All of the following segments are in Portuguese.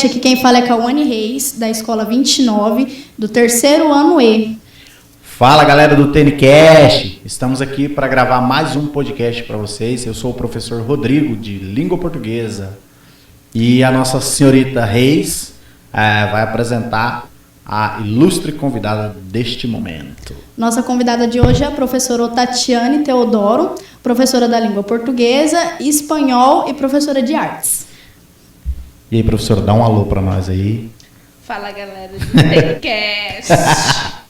Aqui quem fala é Cauane Reis, da Escola 29, do terceiro ano E. Fala, galera do TNCast! Estamos aqui para gravar mais um podcast para vocês. Eu sou o professor Rodrigo, de Língua Portuguesa. E a nossa senhorita Reis vai apresentar a ilustre convidada deste momento. Nossa convidada de hoje é a professora Tatiane Teodoro, professora da Língua Portuguesa, Espanhol e professora de Artes. E aí, professor, dá um alô pra nós aí. Fala, galera do TNCast.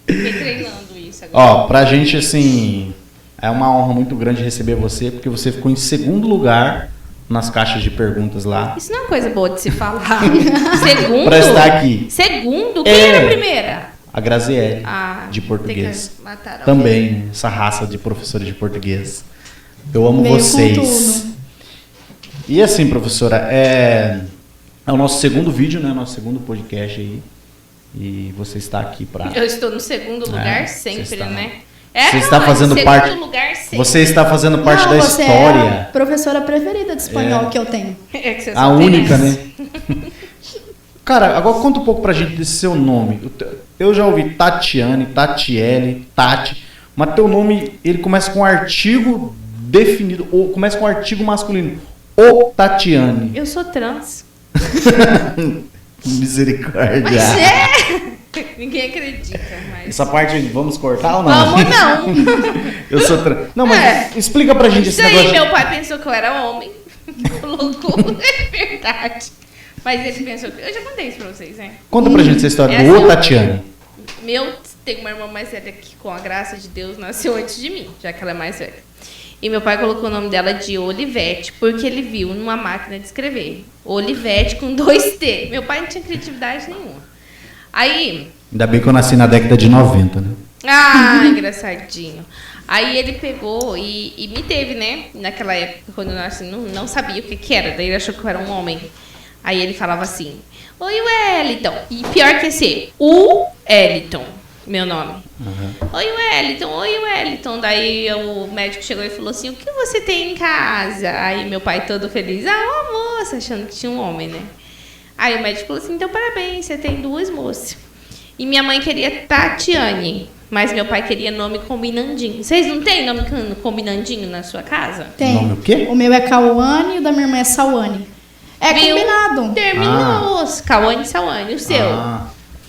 Fiquei treinando isso agora. Ó, pra gente, assim, é uma honra muito grande receber você, porque você ficou em segundo lugar nas caixas de perguntas lá. Isso não é uma coisa boa de se falar. Segundo? Pra estar aqui. Segundo? Quem era a primeira? A Graziele, de português. Também, essa raça de professores de português. Eu amo vocês. E assim, professora, é o nosso segundo vídeo, né? Nosso segundo podcast aí. E você está aqui para... Eu estou no segundo lugar sempre, né? Você está fazendo parte... Lugar sempre. Você está fazendo parte da você história. É a professora preferida de espanhol que eu tenho. É que você a única, né? Cara, agora conta um pouco pra gente desse seu nome. Eu já ouvi Tatiane, Tatiele, Tati. Mas teu nome, ele começa com um artigo definido, ou começa com um artigo masculino. O Tatiane. Eu sou trans. Misericórdia. Mas é! Ninguém acredita, mas... Essa parte vamos cortar ou não? Vamos não! Eu sou trans. Não, mas explica pra gente isso esse negócio. Isso aí, meu pai pensou que eu era homem. Colocou, é verdade. Mas ele pensou que... Eu já contei isso pra vocês, né? Conta pra gente essa história do O Tatiane. Tem uma irmã mais velha que, com a graça de Deus, nasceu antes de mim, já que ela é mais velha. E meu pai colocou o nome dela de Olivete, porque ele viu numa máquina de escrever. Olivete com 2 T. Meu pai não tinha criatividade nenhuma. Aí... Ainda bem que eu nasci na década de 90, né? Ah, engraçadinho. Aí ele pegou e me teve, né? Naquela época, quando eu nasci, não sabia o que era. Daí ele achou que eu era um homem. Aí ele falava assim, oi, Wellington. E pior que ser, o Wellington. Meu nome. Uhum. Oi, Wellington. Daí o médico chegou e falou assim, o que você tem em casa? Aí meu pai todo feliz, uma moça, achando que tinha um homem, né? Aí o médico falou assim, então parabéns, você tem 2 moças. E minha mãe queria Tatiane, mas meu pai queria nome combinandinho. Vocês não têm nome combinandinho na sua casa? Tem. Nome o quê? O meu é Cauane e o da minha irmã é Sauane. É combinado. Terminou. Cauane e Sauane. O seu?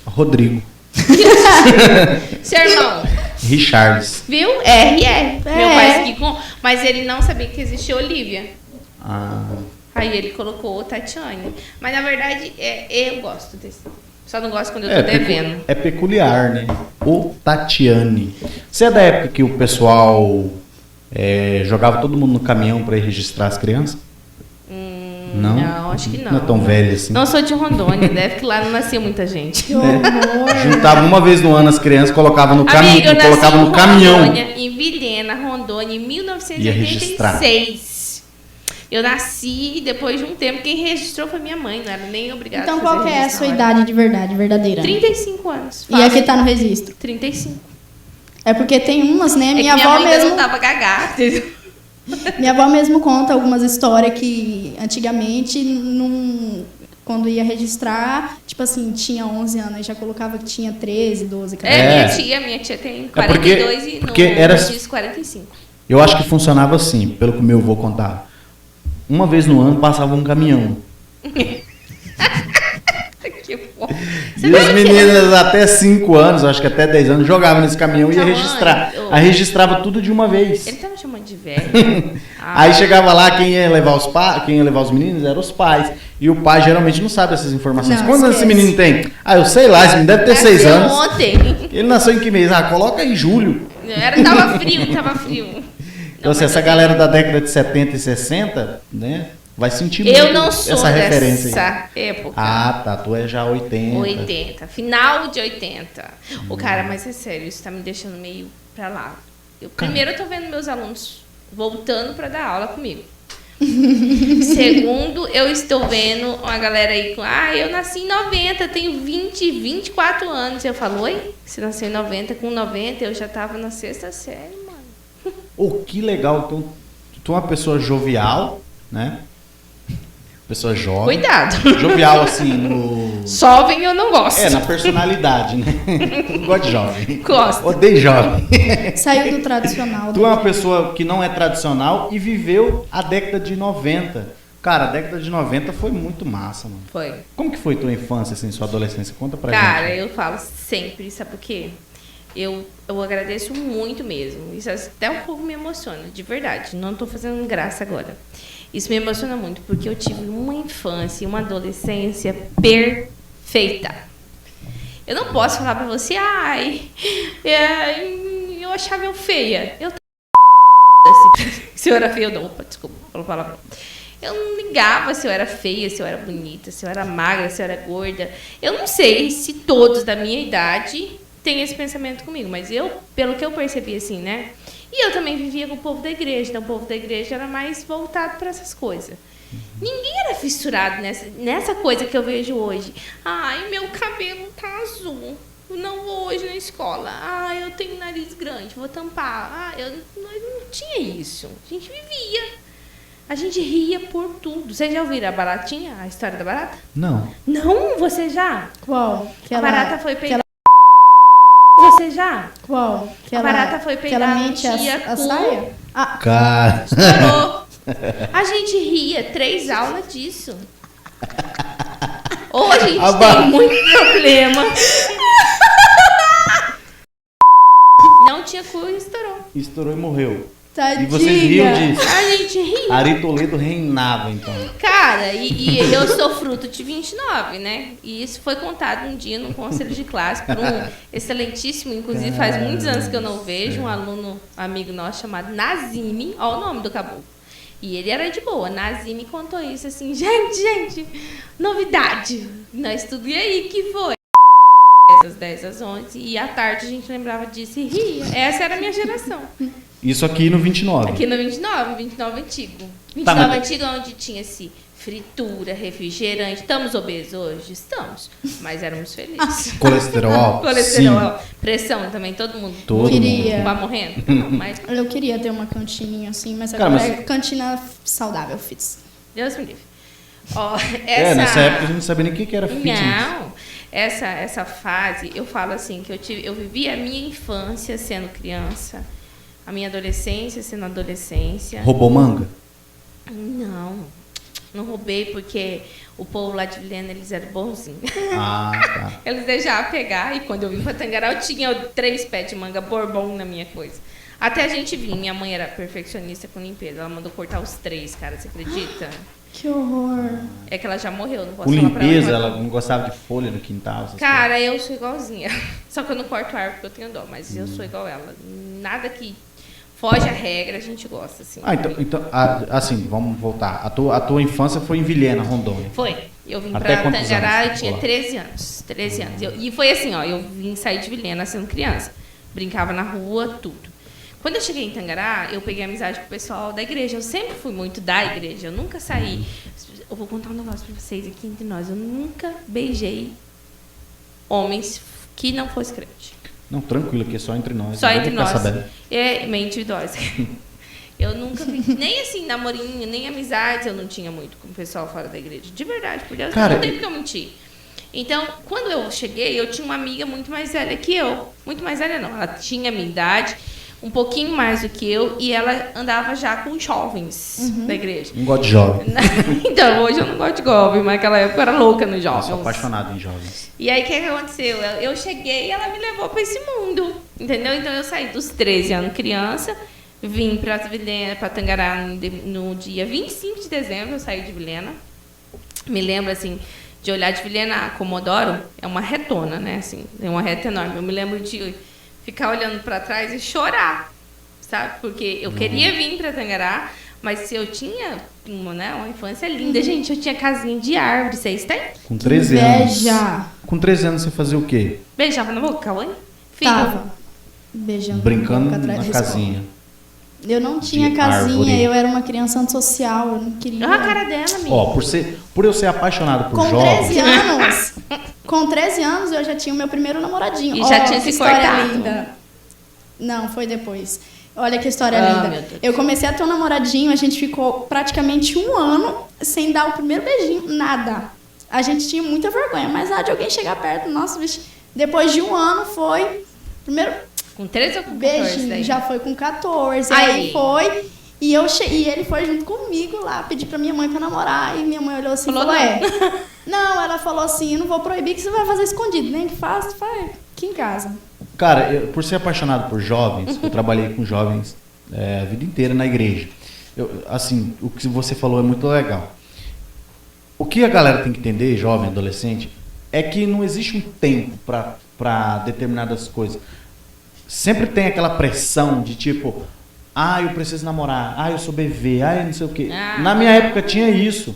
Rodrigo. Seu irmão? Richards. Viu? R.R. Meu pai seguiu mas ele não sabia que existia Olivia. Aí ele colocou Tatiane. Mas na verdade, eu gosto desse. Só não gosto quando eu tô devendo. É peculiar, né? O Tatiane. Você é da época que o pessoal jogava todo mundo no caminhão para ir registrar as crianças? Não, acho que não. Não é tão velho assim. Não, eu sou de Rondônia, deve que lá não nascia muita gente. Juntava uma vez no ano as crianças, colocava no caminhão. Eu colocava no caminhão. Em Vilhena, Rondônia, em 1986. Eu nasci depois de um tempo. Quem registrou foi minha mãe, não era nem obrigada. Então qual que é a sua idade de verdade, verdadeira? 35 anos. E aqui tá no registro? 35. É porque tem umas, né? Minha avó mesmo não tava gagá. Minha avó mesmo conta algumas histórias que antigamente, quando ia registrar, tipo assim, tinha 11 anos, já colocava que tinha 13, 12, 14. Minha tia tem 42 e no registro 45. Eu acho que funcionava assim, pelo que meu avô contava. Uma vez no ano passava um caminhão. Que foda. E as meninas até 5 anos, acho que até 10 anos, jogavam nesse caminhão e ia registrar. Aí registrava tudo de uma vez. Ele tá me chamando de velho. Aí chegava lá, quem ia levar os meninos eram os pais. E o pai geralmente não sabe essas informações. Quantos anos esse menino tem? Eu sei lá, esse menino deve ter 6 anos. Ontem. Ele nasceu em que mês? Coloca aí julho. Tava frio. Então, essa galera da década de 70 e 60, né? Vai sentir muito eu não sou essa referência dessa aí. época. Tá. Tu é já 80. 80. Final de 80. O cara, mas é sério, isso tá me deixando meio pra lá. Primeiro eu tô vendo meus alunos voltando pra dar aula comigo. Segundo, eu estou vendo uma galera aí com... eu nasci em 90, tenho 24 anos. Eu falo, oi? Você nasceu em 90, com 90 eu já tava na 6ª série, mano. Que legal. Então, tu é uma pessoa jovial, né? Pessoa jovem. Cuidado. Jovial, assim, no... Jovem eu não gosto. Na personalidade, né? Não gosto de jovem. Gosto. Odeio jovem. Saiu do tradicional. Tu é uma pessoa que não é tradicional e viveu a década de 90. Cara, a década de 90 foi muito massa, mano. Foi. Como que foi tua infância, assim, sua adolescência? Conta pra gente. Cara, eu falo sempre, sabe por quê? Eu agradeço muito mesmo. Isso até um pouco me emociona, de verdade. Não tô fazendo graça agora. Isso me emociona muito, porque eu tive uma infância e uma adolescência perfeita. Eu não posso falar pra você, eu achava eu feia. Eu se eu era feia, eu não. Opa, desculpa, falou palavrão. Eu não ligava se eu era feia, se eu era bonita, se eu era magra, se eu era gorda. Eu não sei se todos da minha idade têm esse pensamento comigo, mas eu, pelo que eu percebi, assim, né? E eu também vivia com o povo da igreja, então o povo da igreja era mais voltado para essas coisas. Ninguém era fissurado nessa coisa que eu vejo hoje. Meu cabelo tá azul, eu não vou hoje na escola. Eu tenho nariz grande, vou tampar. Nós não tinha isso. A gente vivia. A gente ria por tudo. Vocês já ouviram a baratinha, a história da barata? Não. Não? Você já? Qual? A barata foi pegar... Você já? Qual? A barata foi pegar a tia a saia? Cara. Estourou. A gente ria 3 aulas disso. Ou a gente tem muito problema. Não tinha cu e estourou. Estourou e morreu. Tadinha. E vocês riam disso. A gente ria. Ari Toledo reinava, então. Cara, e eu sou fruto de 29, né? E isso foi contado um dia num conselho de classe por um excelentíssimo, inclusive faz muitos anos que eu não vejo, um aluno amigo nosso chamado Nazime, olha o nome do caboclo. E ele era de boa. Nazime contou isso assim, gente, novidade. Nós tudo, e aí, que foi? Das 10 às 11, e à tarde a gente lembrava disso e ria. Essa era a minha geração. Isso aqui no 29. Aqui no 29 antigo. 29 Tá, mas... antigo, onde tinha-se fritura, refrigerante. Estamos obesos hoje? Estamos. Mas éramos felizes. Colesterol? Colesterol. Sim. Pressão também, todo mundo. Queria. Vai morrendo? Não, mas Eu queria ter uma cantininha assim, mas Cara, agora mas- é cantina saudável, fits. Deus me livre. Ó, essa... Nessa época a gente não sabia nem o que era fitness. Não, essa fase, eu falo assim, que eu vivi a minha infância sendo criança, a minha adolescência sendo adolescência. Roubou manga? Não roubei porque o povo lá de Vilhena, eles eram bonzinhos. Tá. Eles deixavam pegar e quando eu vim pra Tangará, eu tinha 3 pés de manga bourbon na minha coisa. Até a gente vir, minha mãe era perfeccionista com limpeza, ela mandou cortar os 3, cara, você acredita? Que horror. É que ela já morreu, não posso Com falar pra limpeza, ela. ela não gostava de folha no quintal. essas Cara, eu sou igualzinha. Só que eu não corto árvore porque eu tenho dó, mas eu sou igual ela. Nada que foge à regra, a gente gosta, assim. então, assim, vamos voltar. A tua infância foi em Vilhena, Rondônia. Foi. Eu vim Até pra quantos Tangará, anos? eu tinha 13 anos. 13 anos. E foi assim, ó, eu vim sair de Vilhena sendo criança. Brincava na rua, tudo. Quando eu cheguei em Tangará, eu peguei amizade com o pessoal da igreja. Eu sempre fui muito da igreja, eu nunca saí. Eu vou contar um negócio pra vocês aqui entre nós. Eu nunca beijei homens que não fossem crente. Não, tranquilo, aqui é só entre nós. Só ninguém entre quer nós. saber. É meio individuosa. Eu nunca vi, nem assim, namorinho, nem amizades eu não tinha muito com o pessoal fora da igreja. De verdade, por Deus, Cara, não tem porque eu mentir. Então, quando eu cheguei, eu tinha uma amiga muito mais velha que eu. Muito mais velha não, ela tinha a minha idade, um pouquinho mais do que eu, e ela andava já com jovens da igreja. Não gosto de jovem. Então, hoje eu não gosto de jovem, mas naquela época eu era louca nos Eu jovens. sou apaixonado em jovens. E aí, o que aconteceu? Eu cheguei e ela me levou para esse mundo, entendeu? Então, eu saí dos 13 anos criança, vim para Vilhena, para Tangará no dia 25 de dezembro, eu saí de Vilhena. Me lembro, assim, de olhar de Vilhena a Comodoro, é uma retona, né? Assim, é uma reta enorme. Eu me lembro de ficar olhando para trás e chorar, sabe? Porque eu queria vir para Tangará, mas eu tinha uma infância linda. Gente, eu tinha casinha de árvore, vocês têm? Com 13 anos. Inveja. Com 13 anos você fazia o quê? Beijava na boca, Cauã? Filho. Tava beijando Brincando boca atrás na da escola. casinha. Eu não tinha casinha, árvore. eu era uma criança antissocial, eu não queria. Olha a cara dela, amiga. Ó, por eu ser apaixonado por Com jovens... 13 anos, com 13 anos eu já tinha o meu primeiro namoradinho. E já Ó, tinha que se história cortado. linda. Não, foi depois. Olha que história Ah, linda. meu Deus. Eu comecei a ter um namoradinho, a gente ficou praticamente 1 ano sem dar o primeiro beijinho, nada. A gente tinha muita vergonha, mas nada de alguém chegar perto, nossa, bicho. Depois de 1 ano foi primeiro Com 13 ou com 14 beijinho, daí? já foi com 14. Aí. Aí foi, e ele foi junto comigo lá, pedir pra minha mãe pra namorar, e minha mãe olhou assim e Falou falou, não, ela falou assim, eu não vou proibir que você vai fazer escondido, nem que faça, faz aqui em casa. Cara, por ser apaixonado por jovens, eu trabalhei com jovens a vida inteira na igreja. Assim, o que você falou é muito legal. O que a galera tem que entender, jovem, adolescente, é que não existe um tempo para determinadas coisas. Sempre tem aquela pressão de tipo, eu preciso namorar, eu sou BV, eu não sei o quê. Na minha época tinha isso.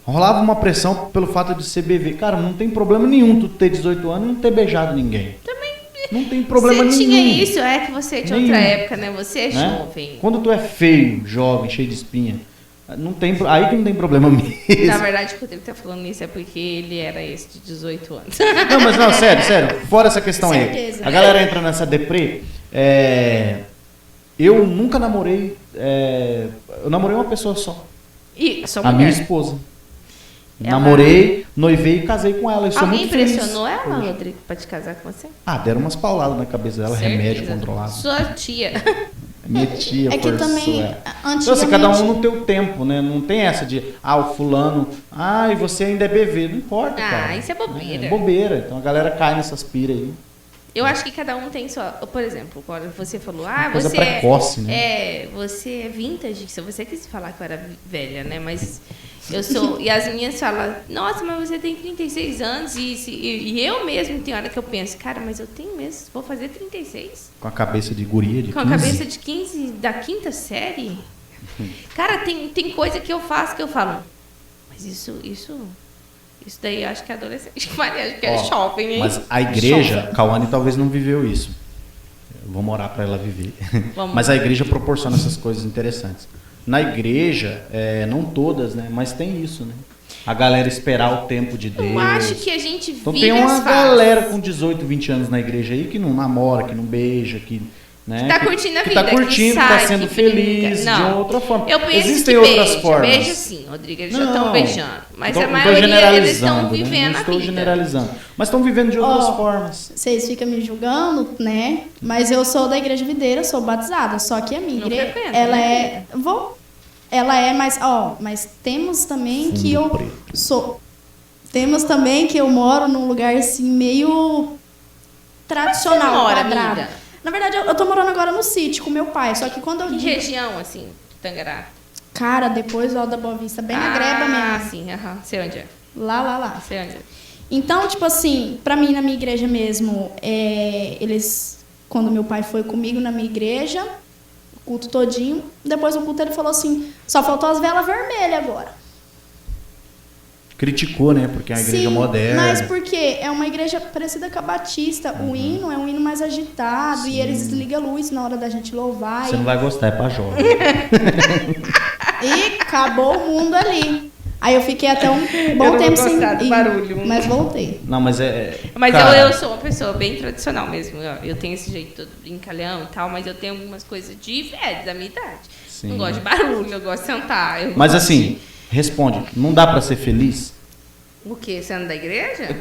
Rolava uma pressão pelo fato de ser BV. Cara, não tem problema nenhum tu ter 18 anos e não ter beijado ninguém. Também. Não tem problema nenhum. Você tinha isso, é que você é de outra Nenhum. época, né? Você é Né? jovem. Quando tu é feio, jovem, cheio de espinha, não tem, aí que não tem problema mesmo. Na verdade, o Rodrigo tá falando isso é porque ele era esse de 18 anos. Não, mas não, sério, fora essa questão aí. Certeza. A galera entra nessa deprê. Eu nunca namorei. Eu namorei uma pessoa só. E só A mulher. minha esposa. Ela- Namorei, noivei e casei com ela. Eu sou Alguém muito feliz. impressionou ela, hoje. Rodrigo, pra te casar com você? Deram umas pauladas na cabeça dela, remédio Certeza. controlado. Sua tia. Minha tia É que forçou também, ela. antigamente... Então, assim, cada um no teu tempo, né? Não tem essa de, o fulano, e você ainda é BV. Não importa, cara. Isso é bobeira. É bobeira. Então a galera cai nessas piras aí. Eu acho que cada um tem sua... Por exemplo, quando você falou, Coisa você precoce, né? você é vintage. Se você quis falar que eu era velha, né? Mas eu sou... E as minhas falam, nossa, mas você tem 36 anos. E eu mesmo, tem hora que eu penso, cara, mas eu tenho mesmo, vou fazer 36. Com a cabeça de guria, de Com 15. a cabeça de 15 da 5ª série. Cara, tem coisa que eu faço que eu falo, mas isso daí eu acho que é adolescente. Maria, acho que é jovem, hein? Mas a igreja, Cauane talvez não viveu isso. Eu vou morar para ela viver. Vamos. Mas a igreja proporciona essas coisas interessantes. Na igreja, não todas, né? Mas tem isso, né? A galera esperar o tempo de Deus. Eu acho que a gente Então vive tem uma as fases. galera com 18, 20 anos na igreja aí que não namora, que não beija, que... Né? Tá curtindo a que vida, tá curtindo, que sai, tá sendo que feliz brinca. de Não. outra forma. Eu penso Existem que outras beija, formas. beija sim, Rodrigo, eles já Não, estão beijando. Mas tô- a tô maioria, eles generalizando, estão né? vivendo Não a estou vida. generalizando. Mas estão vivendo de outras formas. Vocês ficam me julgando, né? Mas eu sou da igreja videira, sou batizada. Só que a minha Não igreja, frequenta, ela né? ela é mais, mas temos também que Fundo eu preto. temos também que eu moro num lugar assim meio tradicional, Você mora, quadrado. amiga? Na verdade, eu tô morando agora no sítio com meu pai, só que quando eu Que digo, região, assim, Tangará? cara, depois do Alto da Boa Vista, bem na greba mesmo. Sim, aham. Sei onde é. Lá. Sei onde é. Então, tipo assim, pra mim, na minha igreja mesmo, quando meu pai foi comigo na minha igreja, o culto todinho, depois do culto ele falou assim, só faltou as velas vermelhas agora. Criticou, né? Porque é uma igreja Sim, moderna. mas porque é uma igreja parecida com a Batista, o hino é um hino mais agitado, e eles desligam a luz na hora da gente louvar, Você não vai gostar, é pra jovem. e acabou o mundo ali. Aí eu fiquei até um bom Eu não tempo vou sem gostar do ir, barulho. mas voltei. Não, mas Mas cara, eu sou uma pessoa bem tradicional mesmo. Eu tenho esse jeito todo brincalhão e tal, mas eu tenho algumas coisas de velho, da minha idade. Sim. Não gosto de barulho, eu gosto de sentar. eu Mas gosto assim, responde. Não dá pra ser feliz? de... O quê? Sendo da igreja?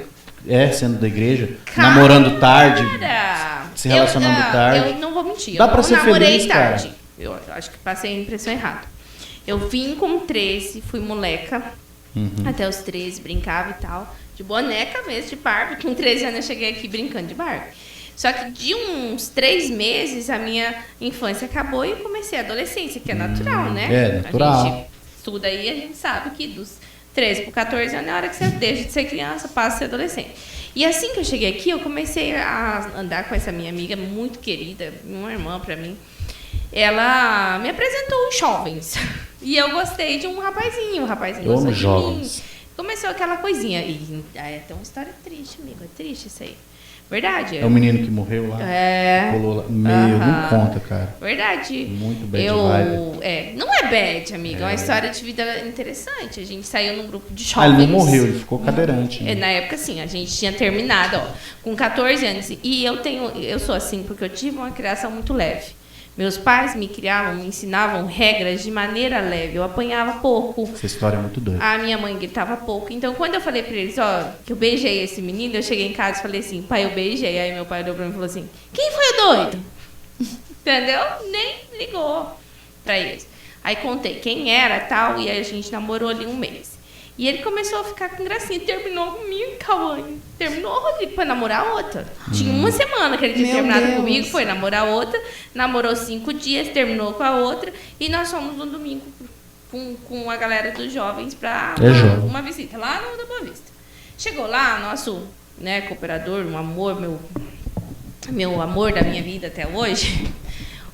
Sendo da igreja? Cara, namorando tarde? Se eu- relacionando tarde? Eu não vou mentir. Dá eu pra não ser namorei feliz, cara. tarde. Eu acho que passei a impressão errada. Eu vim com 13, fui moleca. Até os 13, brincava e tal. De boneca mesmo, de Barbie. Com 13 anos eu cheguei aqui brincando de Barbie. Só que de uns 3 meses a minha infância acabou e eu comecei a adolescência, que é natural, né? É, natural. A gente estuda aí, a gente sabe que dos 13 para 14 anos é a hora que você deixa de ser criança, passa a ser adolescente. E assim que eu cheguei aqui, eu comecei a andar com essa minha amiga muito querida, uma irmã pra mim. Ela me apresentou os jovens. E eu gostei de um rapazinho. O rapazinho Eu amo gostou de jovens. mim. Começou aquela coisinha. E é até uma história triste, amigo. É triste isso aí. Verdade. É o menino que morreu lá? Pulou lá. Não conta, cara. Verdade. Muito bad vibe. Não é bad, amiga. É uma história de vida interessante. A gente saiu num grupo de jovens. Ele não morreu, ele ficou cadeirante. Né? Na época, sim, a gente tinha terminado, com 14 anos. E eu sou assim, porque eu tive uma criação muito leve. Meus pais me criavam, me ensinavam regras de maneira leve. Eu apanhava pouco. Essa história é muito doida. A minha mãe gritava pouco. Então, quando eu falei pra eles, que eu beijei esse menino, eu cheguei em casa e falei assim, pai, eu beijei. Aí meu pai olhou pra mim e falou assim, quem foi o doido? Entendeu? Nem ligou pra eles. Aí contei quem era e tal, e aí a gente namorou ali um mês. E ele começou a ficar com gracinha, terminou comigo, Cauane. Terminou, Rodrigo, foi namorar outra. Tinha uma semana que ele tinha terminado comigo, foi namorar outra. Namorou 5 dias, terminou com a outra. E nós fomos no domingo com a galera dos jovens para uma visita lá no Boa Vista. Chegou lá, nosso cooperador, um amor, meu amor da minha vida até hoje...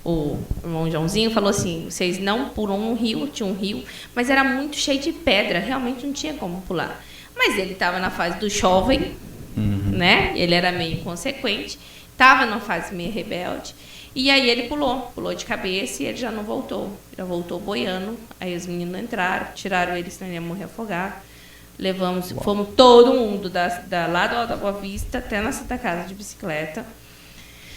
O irmão Joãozinho falou assim, vocês não pulam um rio, tinha um rio, mas era muito cheio de pedra, realmente não tinha como pular. Mas ele estava na fase do jovem, né? Ele era meio inconsequente, estava numa fase meio rebelde, e aí ele pulou de cabeça e ele já não voltou, já voltou boiando. Aí os meninos entraram, tiraram ele, senão ele ia morrer afogado. Fomos todo mundo lá do Alto da Boa Vista até na Santa Casa de bicicleta.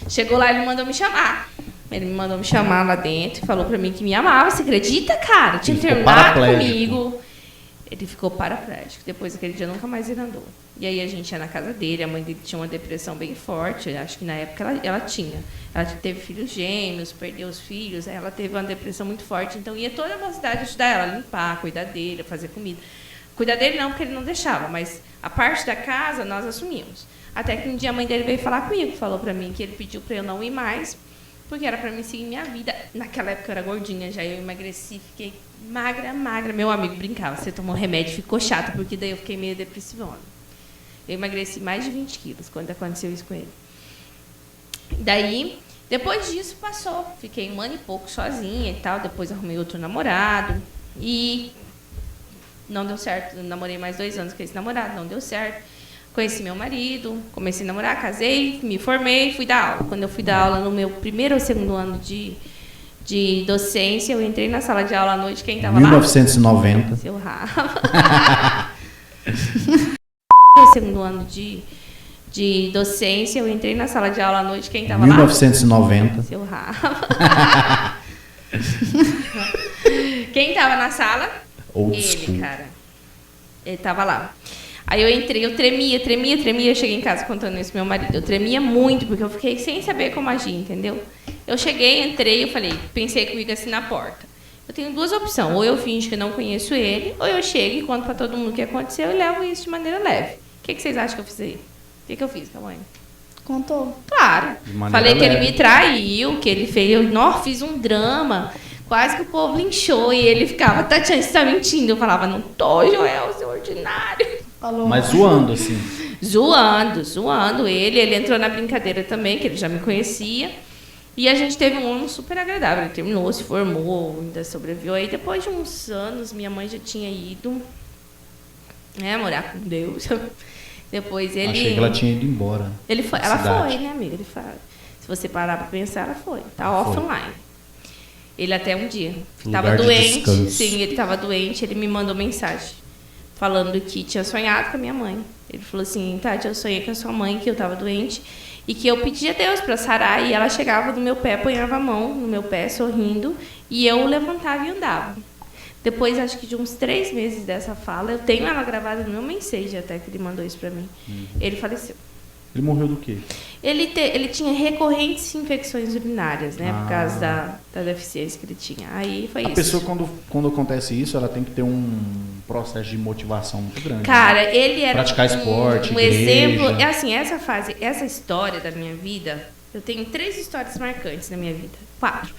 Chegou lá, ele mandou me chamar. Ele me mandou me chamar lá dentro e falou pra mim que me amava. Você acredita, cara? Tinha terminado comigo. Ele ficou paraplégico. Depois daquele dia, nunca mais ele andou. E aí a gente ia na casa dele. A mãe dele tinha uma depressão bem forte. Acho que na época ela tinha. Ela teve filhos gêmeos, perdeu os filhos. Aí ela teve uma depressão muito forte. Então ia toda a mocidade ajudar ela a limpar, cuidar dele, fazer comida. Cuidar dele não, porque ele não deixava. Mas a parte da casa nós assumimos. Até que um dia a mãe dele veio falar comigo. Falou pra mim que ele pediu pra eu não ir mais. Porque era pra mim seguir minha vida. Naquela época eu era gordinha, já eu emagreci, fiquei magra. Meu amigo brincava, você tomou remédio, ficou chato, porque daí eu fiquei meio depressivona. Eu emagreci mais de 20 quilos quando aconteceu isso com ele. Daí, depois disso, passou. Fiquei 1 ano e pouco sozinha e tal. Depois arrumei outro namorado. E não deu certo. Eu namorei mais 2 anos com esse namorado, não deu certo. Conheci meu marido, comecei a namorar, casei, me formei, fui dar aula. Quando eu fui dar aula no meu 1º ou 2º ano de docência, eu entrei na sala de aula à noite, quem estava lá? 1990. Seu Rafa. No 2º ano de docência, eu entrei na sala de aula à noite, quem estava lá? 1990. Seu Rafa. Quem estava na sala? Ele, cara. Ele estava lá. Aí eu entrei, eu tremia, eu cheguei em casa contando isso pro meu marido. Eu tremia muito, porque eu fiquei sem saber como agir, entendeu? Eu cheguei, entrei, pensei comigo assim na porta. Eu tenho 2 opções, ou eu finjo que não conheço ele, ou eu chego e conto pra todo mundo o que aconteceu e levo isso de maneira leve. O que vocês acham que eu fiz aí? O que eu fiz, mãe? Contou. Claro. Falei que ele me traiu, que ele fez, eu fiz um drama. Quase que o povo linchou e ele ficava, Tatiana, você tá mentindo? Eu falava, não tô, Joel, seu ordinário. Falou. Mas zoando, assim. Zoando ele entrou na brincadeira também, que ele já me conhecia. E a gente teve um ano super agradável. Ele terminou, se formou, ainda sobreviveu. Aí depois de uns anos, minha mãe já tinha ido morar com Deus. Depois ele... Achei que ela tinha ido embora. Ela foi, né, amiga? Se você parar pra pensar, ela foi. Tá offline. Ele até um dia estava doente. Sim, ele estava doente. Ele me mandou mensagem falando que tinha sonhado com a minha mãe. Ele falou assim, Tati, eu sonhei com a sua mãe, que eu estava doente, e que eu pedia a Deus para sarar, e ela chegava no meu pé, ponhava a mão no meu pé, sorrindo, e eu levantava e andava. Depois, acho que de uns 3 meses dessa fala, eu tenho ela gravada no meu mensagem até, que ele mandou isso para mim. Ele faleceu. Ele morreu do quê? Ele tinha recorrentes infecções urinárias, né? Por causa da deficiência que ele tinha. Aí foi isso. A pessoa, quando acontece isso, ela tem que ter um processo de motivação muito grande. Cara, né? Ele era praticar esporte, um exemplo. É assim, essa história da minha vida, eu tenho 3 histórias marcantes na minha vida. 4.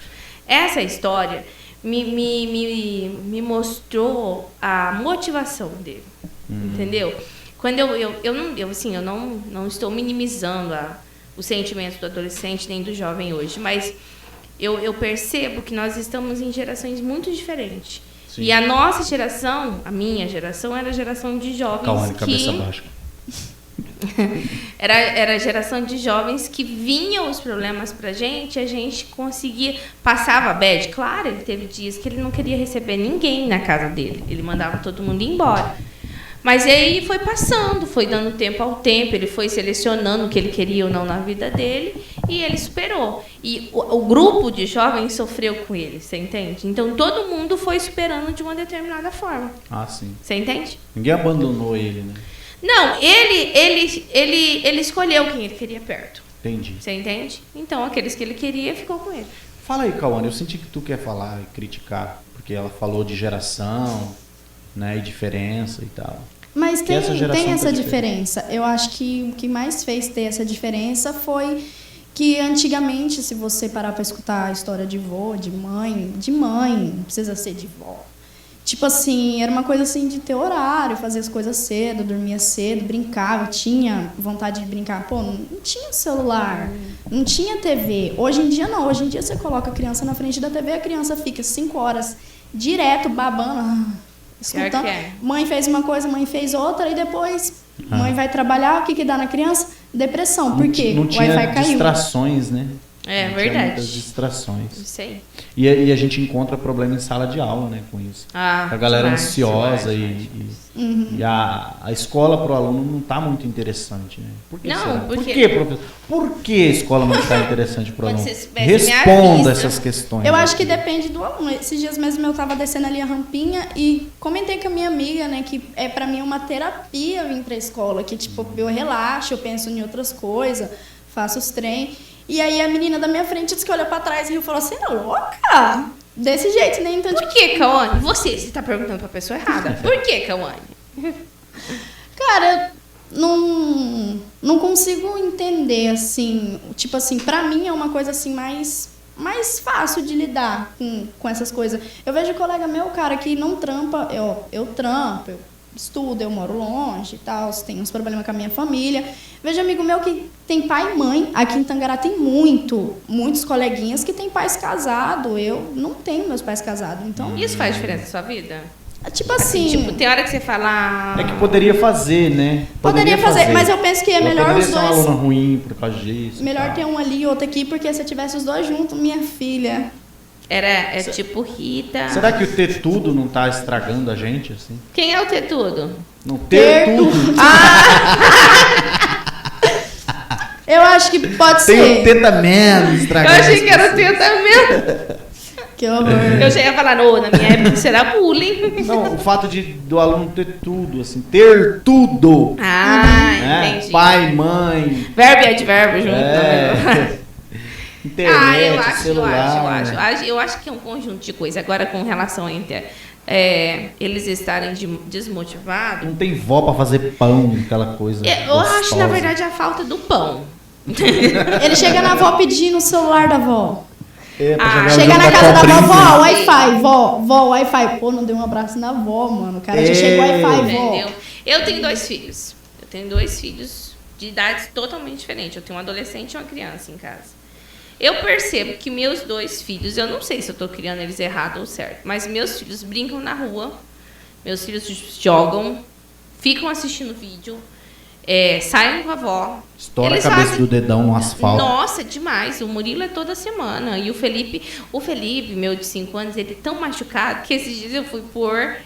Essa história me mostrou a motivação dele. Entendeu? Quando eu não estou minimizando os sentimentos do adolescente nem do jovem hoje, mas eu percebo que nós estamos em gerações muito diferentes. Sim. E a nossa geração, a minha geração, era a geração de jovens Calma, cabeça baixa. Era a geração de jovens que vinham os problemas pra gente, a gente conseguia, passava bad. Claro, ele teve dias que ele não queria receber ninguém na casa dele, ele mandava todo mundo embora. Mas aí foi passando, foi dando tempo ao tempo, ele foi selecionando o que ele queria ou não na vida dele e ele superou. E o grupo de jovens sofreu com ele, você entende? Então todo mundo foi superando de uma determinada forma. Ah, sim. Você entende? Ninguém abandonou ele, né? Não, ele escolheu quem ele queria perto. Entendi. Você entende? Então aqueles que ele queria ficou com ele. Fala aí, Cauane, eu senti que tu quer falar e criticar, porque ela falou de geração, né, e diferença e tal. Mas tem essa tá diferença. Eu acho que o que mais fez ter essa diferença foi que antigamente, se você parar para escutar a história de vó, de mãe, não precisa ser de vó. Tipo assim, era uma coisa assim de ter horário, fazer as coisas cedo, dormia cedo, brincava, tinha vontade de brincar. Pô, não tinha celular, não tinha TV. Hoje em dia não, hoje em dia você coloca a criança na frente da TV, a criança fica 5 horas direto babando, escutando. Mãe fez uma coisa, mãe fez outra, e depois mãe vai trabalhar, o que dá na criança? Depressão. Por quê? Não o tinha Wi-Fi caiu. distrações, né? É não verdade. Tinha muitas distrações. Isso aí. E a gente encontra problema em sala de aula, né, com isso. A galera ansiosa e a escola para o aluno não está muito interessante, né? Por que será? Por que, professor? Por que a escola não está interessante para o aluno? Responda essas questões. Eu acho que depende do aluno. Esses dias mesmo eu estava descendo ali a rampinha e comentei com a minha amiga, né, que para mim é uma terapia vir para a escola, que tipo, eu relaxo, eu penso em outras coisas, faço os treinos. E aí a menina da minha frente disse que olhou pra trás e falou assim, não, louca? Desse jeito, nem tanto. Por que, Cauane? Você tá perguntando pra pessoa errada. Por que, Cauane? Cara, não consigo entender, assim. Tipo assim, pra mim é uma coisa assim mais fácil de lidar com essas coisas. Eu vejo um colega meu, cara, que não trampa, eu trampo, eu estudo, eu moro longe e tal, tenho uns problemas com a minha família. Vejo amigo meu que tem pai e mãe. Aqui em Tangará tem muitos coleguinhas que têm pais casados. Eu não tenho meus pais casados. Então, isso faz diferença na sua vida? Tipo assim... Tipo, tem hora que você fala... É que poderia fazer, né? Poderia fazer, mas eu penso que é melhor os dois... Poderia ser uma aluna ruim por causa disso. Melhor ter um ali e outro aqui, porque se eu tivesse os dois juntos, minha filha... tipo Rita... Será que o ter tudo não tá estragando a gente, assim? Quem é o ter tudo? Não ter tudo. Eu acho que pode ser. Tem o tetamento estragando. Eu achei que era o tetamento. Que horror. Eu já ia falar, na minha época isso era bullying. Não, o fato do aluno ter tudo, assim, ter tudo. Né? Entendi. Pai, mãe. Verbo e advérbio junto. Internet, celular. Eu acho que é um conjunto de coisas. Agora, com relação entre eles estarem desmotivados... Não tem vó pra fazer pão, aquela coisa eu acho, na verdade, a falta do pão. Ele chega na avó pedindo o celular da avó. Chega na casa da vó, Wi-Fi, vó, Wi-Fi. Pô, não deu um abraço na avó, mano. O cara já chegou Wi-Fi, vó. Entendeu? Eu tenho 2 filhos. Eu tenho 2 filhos de idades totalmente diferentes. Eu tenho um adolescente e uma criança em casa. Eu percebo que meus 2 filhos, eu não sei se eu estou criando eles errado ou certo, mas meus filhos brincam na rua, meus filhos jogam, ficam assistindo vídeo, saem com a avó. Estoura a cabeça do dedão no asfalto. Nossa, demais. O Murilo é toda semana. E o Felipe, meu de 5 anos, ele é tão machucado que esses dias eu fui pôr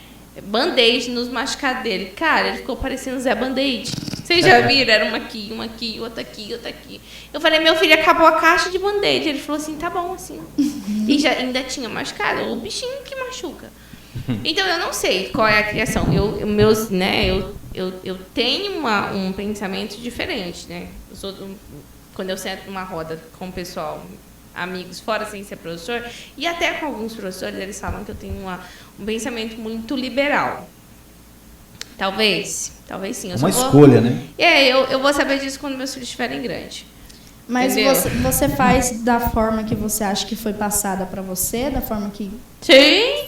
band-aid nos machucados dele. Cara, ele ficou parecendo Zé Band-Aid. Vocês já viram? Era uma aqui, outra aqui. Eu falei, meu filho, acabou a caixa de band-aid. Ele falou assim, tá bom, assim. E ainda tinha machucado. O bichinho que machuca. Então, eu não sei qual é a criação. Eu tenho um pensamento diferente, né? Quando eu sento numa roda com o pessoal, amigos, fora sem ser professor, e até com alguns professores, eles falam que eu tenho um pensamento muito liberal. Talvez sim. Uma escolha, né? Eu vou saber disso quando meus filhos estiverem grandes. Mas você faz da forma que você acha que foi passada para você, da forma que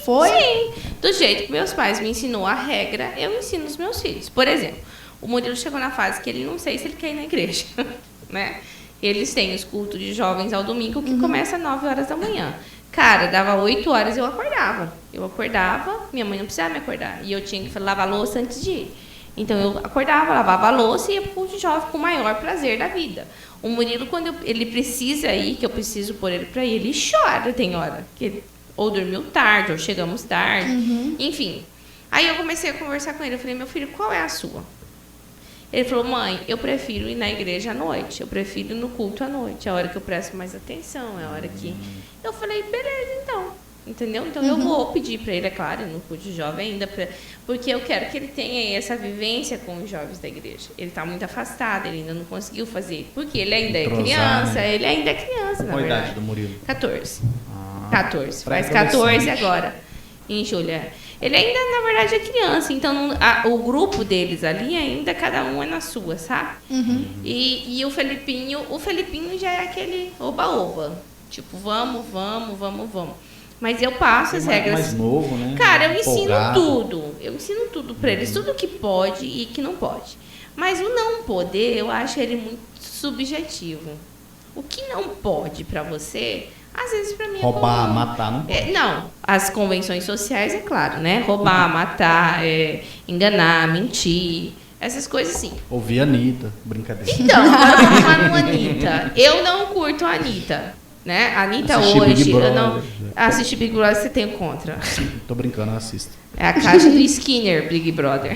foi? Sim. Do jeito que meus pais me ensinou a regra, eu ensino os meus filhos. Por exemplo, o Murilo chegou na fase que ele não sei se ele quer ir na igreja, né? Eles têm os cultos de jovens ao domingo que começa às 9 horas da manhã. Cara, dava 8 horas e eu acordava. Minha mãe não precisava me acordar. E eu tinha que lavar a louça antes de ir. Então eu acordava, lavava a louça e ia pro culto jovem com o maior prazer da vida. O Murilo, quando ele precisa ir, que eu preciso pôr ele para ir, ele chora, tem hora. Que ele, ou dormiu tarde, ou chegamos tarde, enfim. Aí eu comecei a conversar com ele, eu falei, meu filho, qual é a sua? Ele falou, mãe, eu prefiro ir na igreja à noite, eu prefiro ir no culto à noite, é a hora que eu presto mais atenção, é a hora que... Eu falei, beleza, então. Entendeu? Então eu vou pedir para ele, é claro, no culto jovem ainda, porque eu quero que ele tenha essa vivência com os jovens da igreja. Ele está muito afastado, ele ainda não conseguiu fazer, porque ele ainda é criança, né? Ele ainda é criança, na Qual a verdade. idade do Murilo? 14. Ah, 14, faz 14 agora, em julho. Ele ainda, na verdade, é criança, então o grupo deles ali ainda, cada um é na sua, sabe? E o Felipinho já é aquele oba-oba, tipo, vamos. Mas eu passo as regras. Mais novo, né? Cara, eu ensino Empolgado. tudo. Eu ensino tudo para eles, tudo que pode e que não pode. Mas o não poder, eu acho ele muito subjetivo. O que não pode para você, às vezes para mim é Roubar, comum. matar, não pode. Não, as convenções sociais, é claro, né? Roubar, matar, enganar, mentir, essas coisas sim. Ouvir a Anitta, brincadeira. Então, agora vamos falar no Anitta. Eu não curto a Anitta. Né? A Anitta Assistir hoje, Big eu não Brother. assistir Big Brother, você tem contra. Tô brincando, eu assisto. É a caixa do Skinner, Big Brother.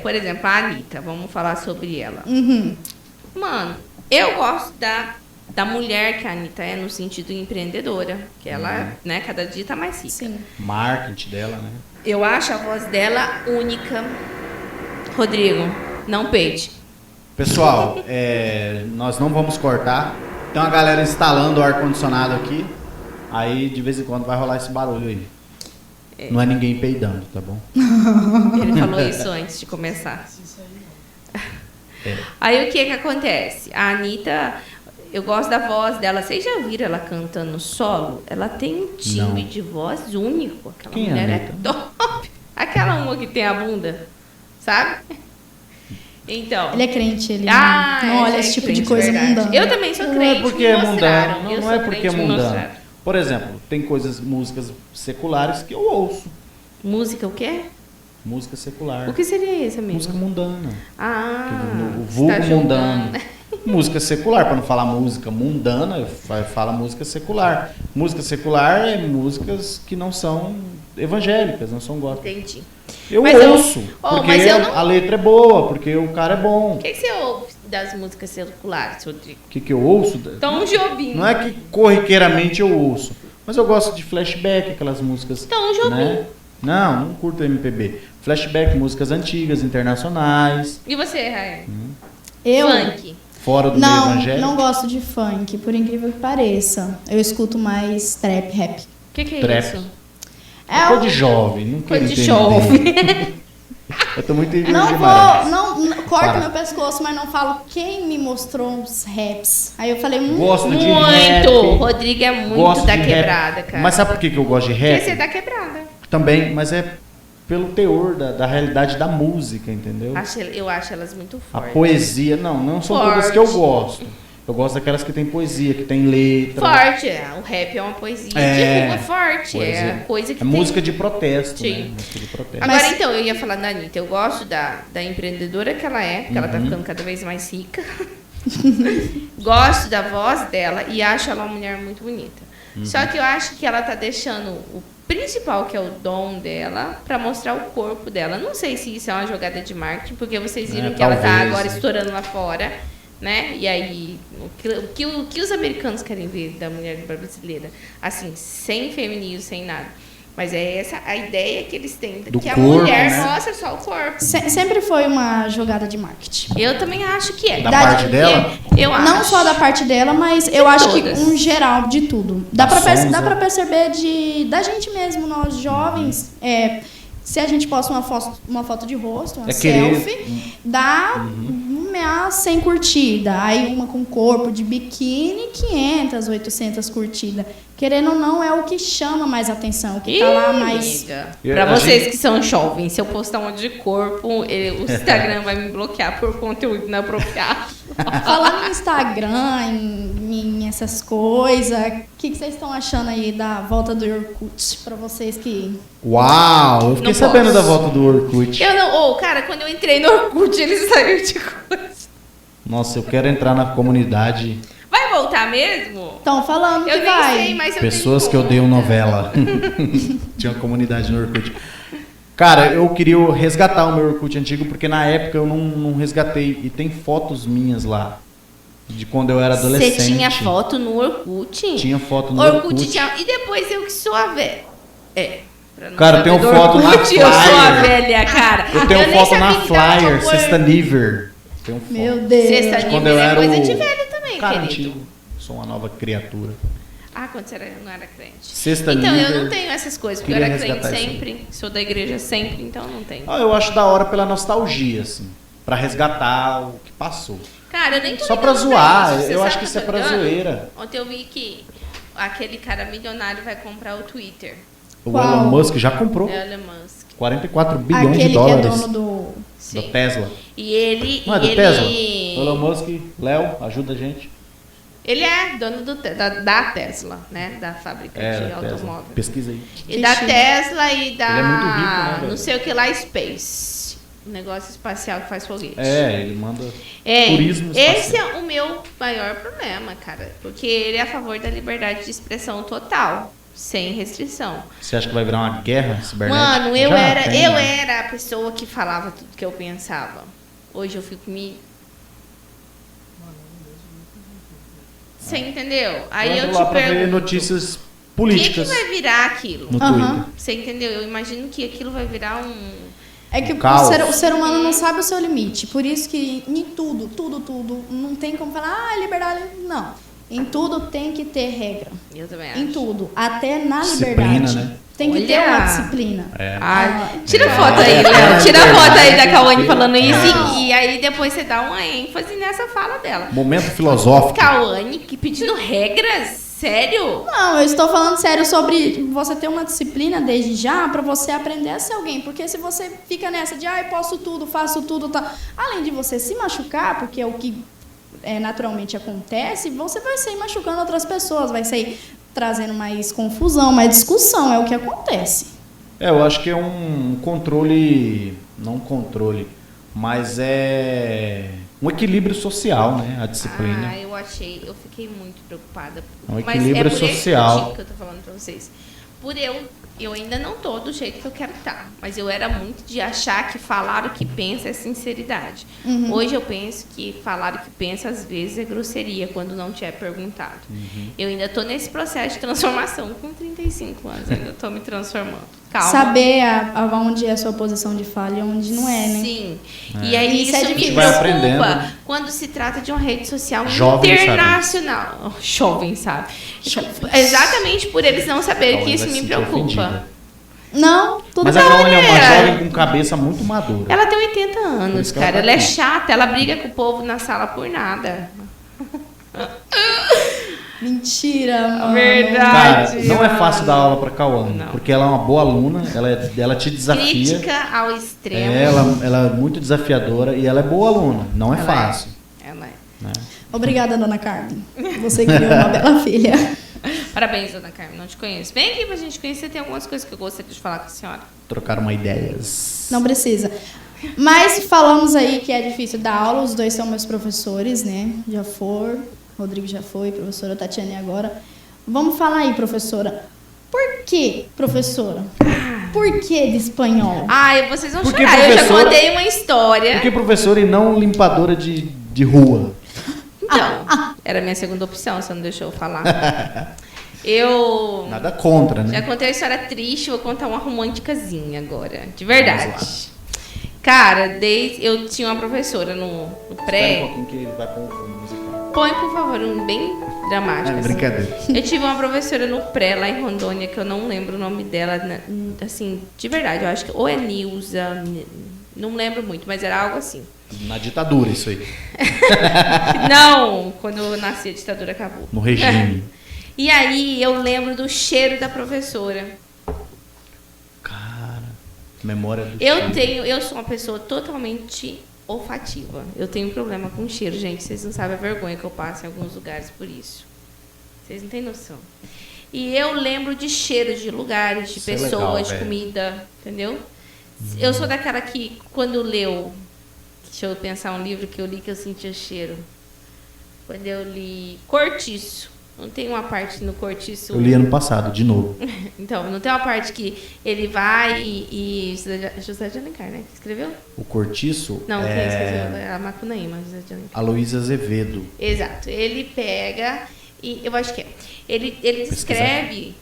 Por exemplo, a Anitta, vamos falar sobre ela. Mano, eu gosto da mulher que a Anitta é no sentido empreendedora, que ela, né, cada dia tá mais rica. Sim. Marketing dela, né? Eu acho a voz dela única. Rodrigo, não peide. Pessoal, nós não vamos cortar. Tem uma galera instalando o ar-condicionado aqui. Aí, de vez em quando, vai rolar esse barulho aí. Não é ninguém peidando, tá bom? Ele falou isso antes de começar. Aí, o que acontece? A Anitta, eu gosto da voz dela. Vocês já viram ela cantando solo? Ela tem um timbre de voz único. Aquela Quem é mulher a é Anitta? top. Aquela uma que tem a bunda, sabe? Então... Ele é crente, ele Ah, não olha esse tipo de coisa mundana. Eu também sou Não crente, é porque é me mostraram. mundano. Eu Não sou é porque é crente, me mundano. mostraram. Por exemplo, tem músicas seculares que eu ouço. Música o quê? Música secular. O que seria isso, amigo? Música mundana. Ah, O vulgo tá mundano. julgando. Música secular, para não falar música mundana, fala música secular. Música secular é músicas que não são evangélicas, não são gospel. Entendi. Eu Mas eu- ouço, porque mas eu não- a letra é boa, porque o cara é bom. O que você ouve das músicas seculares, Rodrigo? O que eu ouço? Tom Jobim. Não é que corriqueiramente eu ouço, mas eu gosto de flashback, aquelas músicas. Tom Jobim. Né? Não curto MPB. Flashback, músicas antigas, internacionais, E você, Raia? Eu Funk. fora do meio não evangélico. gosto de funk, por incrível que pareça. Eu escuto mais trap, rap. O que é Trap. isso? É coisa de jovem, não quero Coisa de entender. jovem. Eu tô muito em Não Guimarães. corto Para. meu pescoço, mas não falo quem me mostrou os raps. Aí eu falei, Gosto de Muito. rap. Rodrigo é muito Gosto da de rap. quebrada, cara. Mas sabe por que eu gosto de Porque rap? você é da quebrada. Também, mas é pelo teor da realidade da música, entendeu? Eu acho elas muito A fortes. poesia, não são Forte. todas que eu gosto. Eu gosto daquelas que tem poesia, que tem letra. Forte, o rap é uma poesia É. de rua forte, Poesia. é coisa que É tem. música de protesto, Sim. né? Música de protesto. Agora, Mas- então, eu ia falar da Anitta. Eu gosto da empreendedora que ela é, porque ela tá ficando cada vez mais rica. Gosto da voz dela e acho ela uma mulher muito bonita. Só que eu acho que ela tá deixando o principal, que é o dom dela, pra mostrar o corpo dela. Não sei se isso é uma jogada de marketing, porque vocês viram que ela tá talvez, agora né? estourando lá fora, né? E aí, o que os americanos querem ver da mulher brasileira? Assim, sem feminismo, sem nada. Mas é essa a ideia que eles têm, Do que a corpo, mulher né? mostra só o corpo. Sempre foi uma jogada de marketing. Eu também acho que é. Da parte dela? Eu acho. Não só da parte dela, mas eu acho todas. que um geral de tudo. Dá Da pra Sonza. perceber da gente mesmo, nós jovens. Se a gente posta uma foto de rosto, uma selfie, dá uma 100 curtidas. Aí uma com corpo de biquíni, 500, 800 curtidas. Querendo ou não, é o que chama mais atenção, o que tá lá mais... Amiga, Eu- pra a vocês gente- que são jovens, se eu postar um de corpo, o Instagram vai me bloquear por conteúdo inapropriado. Falando em Instagram, em essas coisas, o que vocês estão achando aí da volta do Orkut pra vocês que... Uau! Eu fiquei Não sabendo posso. da volta do Orkut. Eu não... cara, quando eu entrei no Orkut, ele saiu de coisa. Nossa, eu quero entrar na comunidade. Vai voltar mesmo? Estão falando Eu que nem vai. sei, mas eu Pessoas tenho que odeiam conta. novela. Tinha uma comunidade no Orkut. Cara, eu queria resgatar o meu Orkut antigo, porque na época eu não resgatei. E tem fotos minhas lá, de quando eu era adolescente. Você tinha foto no Orkut? Tinha foto no Orkut Orkut. tinha... E depois eu que sou a velha. Pra não Cara, eu saber tenho do foto na Orkut, eu sou a Flyer. velha, cara. Eu tenho nem foto sabia na que dava Flyer, pra pôr- Sexta Niver. Tenho foto. Meu Deus. Sexta Quando nível eu é era coisa o de velho também, cara querido. antigo. Sou uma nova criatura. Ah, quando você não era crente. Sexta Então, nível, eu não tenho essas coisas, porque eu queria era crente resgatar isso aí. sempre, sou da igreja sempre, então não tenho. Ah, eu acho da hora pela nostalgia, assim. Pra resgatar o que passou. Cara, eu nem tô Só pra ligando zoar, isso, você eu sabe acho que isso é eu tô pra ligando? zoeira. Ontem eu vi que aquele cara milionário vai comprar o Twitter. O Qual? Elon Musk já comprou É o Elon Musk. 44 bilhões Aquele de dólares que é dono do... da Sim. Tesla. E ele... Não é e do ele... Tesla? O Elon Musk, Léo, ajuda a gente. Ele é dono da Tesla, né? Da fábrica de Tesla. automóvel. Pesquisa aí. E da Chique. Tesla e da... Ele é muito rico, né, velho? não sei o que lá, Space. Um negócio espacial que faz foguete. É, ele manda É, turismo espacial. esse é o meu maior problema, cara. Porque ele é a favor da liberdade de expressão total, sem restrição. Você acha que vai virar uma guerra cibernética? Mano, eu Já era, tem, eu né? era a pessoa que falava tudo que eu pensava. Hoje eu fico me... Você entendo Aí eu Vamos lá te pra ver pergunto, notícias o que políticas vai virar aquilo? no Aham. Twitter. Você entendeu? Eu imagino que aquilo vai virar um... É que Um caos. o ser humano não sabe o seu limite. Por isso que em tudo, não tem como falar, liberdade. Não. Em tudo tem que ter regra. Eu também acho. Em tudo. Até na Disciplina, liberdade. né? Tem que Olha. ter uma disciplina. É. Ai, tira É. foto aí, É. Léo. Tira É. foto aí da É. Cauane falando isso Não. e aí depois você dá uma ênfase nessa fala dela. Momento filosófico. Cauane que pedindo regras? Sério? Não, eu estou falando sério sobre você ter uma disciplina desde já para você aprender a ser alguém. Porque se você fica nessa de, posso tudo, faço tudo, tá. Além de você se machucar, porque é o que naturalmente acontece, você vai sair machucando outras pessoas, vai sair trazendo mais confusão, mais discussão, é o que acontece. Eu acho que é um controle, não controle, mas é um equilíbrio social, né? A disciplina. Ah, eu fiquei muito preocupada. É um Mas equilíbrio por esse social. motivo que eu tô falando pra vocês. Por eu ainda não tô do jeito que eu quero estar. Mas eu era muito de achar que falar o que pensa é sinceridade. Hoje eu penso que falar o que pensa às vezes é grosseria quando não te é perguntado. Eu ainda tô nesse processo de transformação. Com 35 anos ainda tô me transformando. Calma. Saber onde é a sua posição de fala e onde não é, né? Sim. E aí Isso isso, é me difícil. Vai preocupa aprendendo. quando se trata de uma rede social Jovem internacional. Oh, jovem, sabe? Exatamente por eles não saberem que Ela isso vai me se sentir preocupa. ofendida. Não, tudo Mas bem. a Cauane é uma mulher. jovem com cabeça muito madura. Ela tem 80 Por anos, isso que ela cara. tá Ela é aqui. chata, ela briga com o povo na sala por nada. Mentira, mano. Verdade. Cara, não é fácil dar aula pra Cauane, Não. porque ela é uma boa aluna, ela te desafia. Crítica ao extremo. Ela é muito desafiadora e ela é boa aluna, não é Ela fácil. Ela é. Né? Obrigada, dona Carmen. Você criou uma bela filha. Parabéns, dona Carmen. Não te conheço. Vem aqui pra gente conhecer. Tem algumas coisas que eu gostaria de falar com a senhora. Trocar uma ideias. Não precisa. Mas falamos aí que é difícil dar aula, os dois são meus professores, né? Já foram, Rodrigo já foi, professora Tatiane agora. Vamos falar aí, professora. Por que, professora? Por que de espanhol? Ai, vocês vão Porque chorar. Eu já professora- contei uma história. Por que professora e não limpadora de rua? Então, era a minha segunda opção, você não deixou eu falar. Eu Nada contra, já né? contei uma história triste, vou contar uma românticazinha agora. De Vamos verdade. Cara, eu tinha uma professora no Espera um pré. pouquinho que ele vai pôr um fundo musical. Põe, por favor, um bem dramático. É, assim. brincadeira. Eu tive uma professora no pré, lá em Rondônia, que eu não lembro o nome dela, assim, de verdade. Eu acho que ou é Nilza, não lembro muito, mas era algo assim. Na ditadura, isso aí. Não, quando eu nasci, a ditadura acabou. No regime. E aí eu lembro do cheiro da professora. Cara, memória do cheiro. Eu sou uma pessoa totalmente olfativa. Eu tenho problema com cheiro, gente. Vocês não sabem a vergonha que eu passo em alguns lugares por isso. Vocês não têm noção. E eu lembro de cheiros de lugares, de pessoas, de comida, entendeu? Eu sou daquela que, quando leu... Deixa eu pensar um livro que eu li que eu sentia cheiro. Quando eu li Cortiço. Não tem uma parte no Cortiço... Eu li ano passado, de novo. Então, não tem uma parte que ele vai José de Alencar, né? Escreveu? O Cortiço não, quem escreveu? A Macunaíma, José de Alencar. Aloísio Azevedo. Exato. Ele pega... E eu acho que é. Ele descreve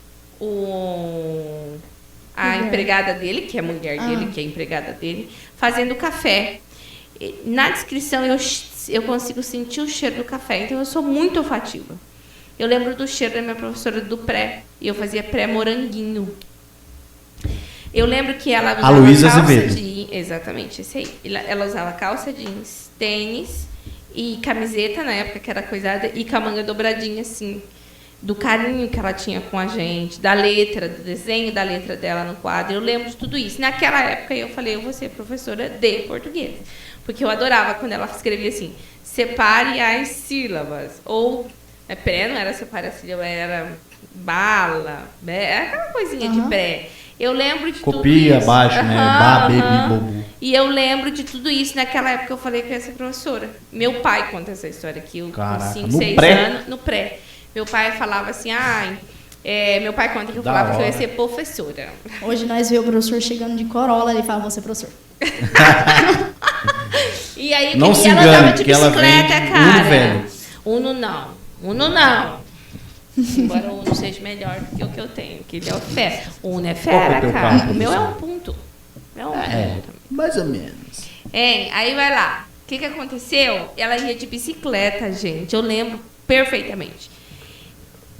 a empregada dele, que é a mulher dele, que é a empregada dele, fazendo café. Na descrição, eu consigo sentir o cheiro do café. Então, eu sou muito olfativa. Eu lembro do cheiro da minha professora do pré. E eu fazia pré-moranguinho. Eu lembro que ela usava Aloísio calça Azevedo. jeans. Exatamente, esse aí. Ela usava calça jeans, tênis e camiseta, na época que era coisada, e com a manga dobradinha, assim. Do carinho que ela tinha com a gente, da letra, do desenho da letra dela no quadro. Eu lembro de tudo isso. Naquela época, eu falei, eu vou ser professora de português. Porque eu adorava quando ela escrevia assim, separe as sílabas. Ou, pré não era separe as sílabas, era bala, era aquela coisinha de pré. Eu lembro de tudo isso. Copia abaixo, né? Bá, baby, bobo. E eu lembro de tudo isso. Naquela época, eu falei que eu ia ser professora. Meu pai conta essa história aqui, com 5, 6 anos, no pré. Meu pai falava assim, meu pai conta que eu falava que eu ia ser professora. Hoje nós vemos o professor chegando de Corolla, ele fala, vou ser professor. E aí, não se ela engane, andava de bicicleta, cara. Uno não. Embora o Uno seja melhor do que o que eu tenho, que ele é o fera. O Uno é fera, cara. O meu é um ponto. Mais ou menos. Aí vai lá. O que aconteceu? Ela ia de bicicleta, gente. Eu lembro perfeitamente.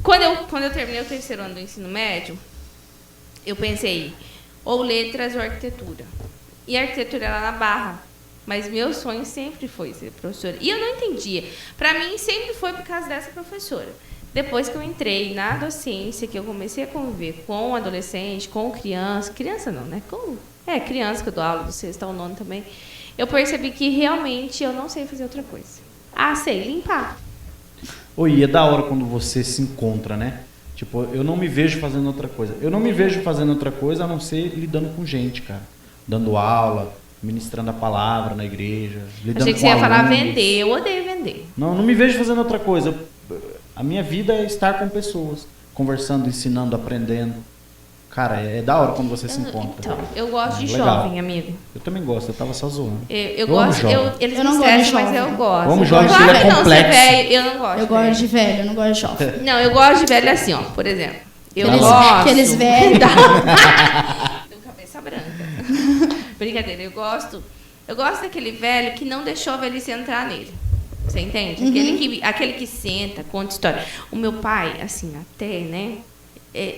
Quando eu terminei o 3º ano do ensino médio, eu pensei, ou letras ou arquitetura. E a arquitetura era na Barra. Mas meu sonho sempre foi ser professora. E eu não entendia. Para mim, sempre foi por causa dessa professora. Depois que eu entrei na docência, que eu comecei a conviver com adolescente, com criança... Criança não, né? Criança, que eu dou aula do 6º ao 9º também. Eu percebi que realmente eu não sei fazer outra coisa. Sei limpar. E é da hora quando você se encontra, né? Tipo, eu não me vejo fazendo outra coisa. Eu não me vejo fazendo outra coisa a não ser lidando com gente, cara. Dando aula, ministrando a palavra na igreja, lidando Achei que com você ia falar alunos. vender. Eu odeio vender. Não me vejo fazendo outra coisa. A minha vida é estar com pessoas, conversando, ensinando, aprendendo. Cara, é da hora quando você se encontra. Então, eu gosto de legal. jovem, amigo. Eu também gosto, eu tava só zoando. Eu gosto, eles não me gosto de estressam, mas jovem. eu gosto. Como jovem, Jovem ele é não, complexo. ser velho, eu não gosto. Eu gosto de velho, eu não gosto de jovem. Não, eu gosto de velho assim, ó, por exemplo. Aqueles velhos. Do cabeça branca. Brincadeira, eu gosto daquele velho que não deixou a velhice entrar nele. Você entende? Aquele que senta, conta história. O meu pai, assim, até, né?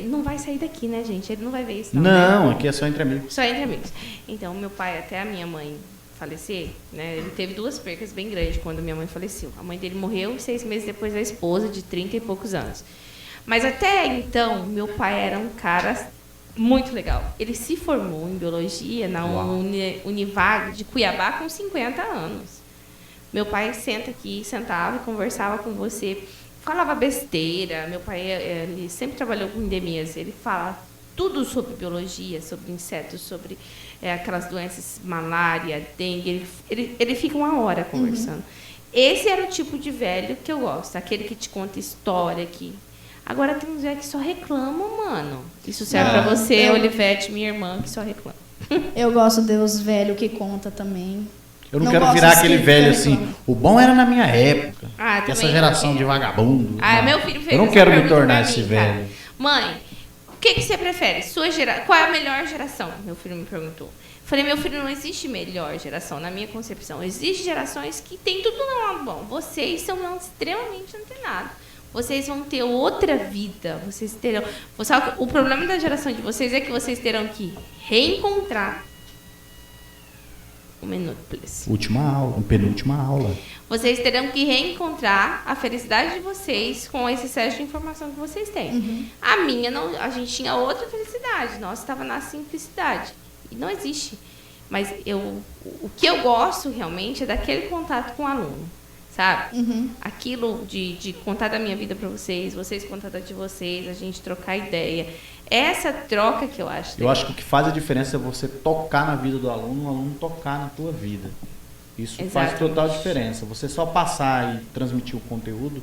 Não vai sair daqui, né, gente? Ele não vai ver isso, não. Não, né? aqui é só entre amigos. Só entre amigos. Então, meu pai, até a minha mãe falecer, né? Ele teve 2 percas bem grandes quando minha mãe faleceu. A mãe dele morreu 6 meses depois da esposa, de 30 e poucos anos. Mas até então, meu pai era um cara muito legal. Ele se formou em biologia na Univag de Cuiabá com 50 anos. Meu pai sentava e conversava com você, falava besteira. Meu pai ele sempre trabalhou com endemias. Ele fala tudo sobre biologia, sobre insetos, sobre aquelas doenças, malária, dengue. Ele fica 1 hora conversando. Esse era o tipo de velho que eu gosto. Aquele que te conta história, Agora tem uns velhos que só reclamam, mano. Isso serve pra você, Olivete, minha irmã, que só reclama. Eu gosto dos velhos que conta também. Eu não quero virar aquele velho assim, o bom era na minha época. Essa geração de vagabundo. Meu filho fez eu não quero me tornar esse velho. Cara. Mãe, o que você prefere? Qual é a melhor geração? Meu filho me perguntou. Falei, meu filho, não existe melhor geração, na minha concepção. Existem gerações que tem tudo no lado bom. Vocês são extremamente antenados. Vocês vão ter outra vida. Vocês terão. O problema da geração de vocês é que vocês terão que reencontrar. Um minuto, please. Penúltima aula. Vocês terão que reencontrar a felicidade de vocês com esse excesso de informação que vocês têm. A minha, não, a gente tinha outra felicidade. Nossa, estava na simplicidade. E não existe. Mas o que eu gosto realmente é daquele contato com o aluno, sabe? Aquilo de contar da minha vida para vocês contar da de vocês, a gente trocar ideia. Essa troca que eu acho. Eu acho que o que faz a diferença é você tocar na vida do aluno, o aluno tocar na tua vida. Isso faz total diferença. Você só passar e transmitir o conteúdo,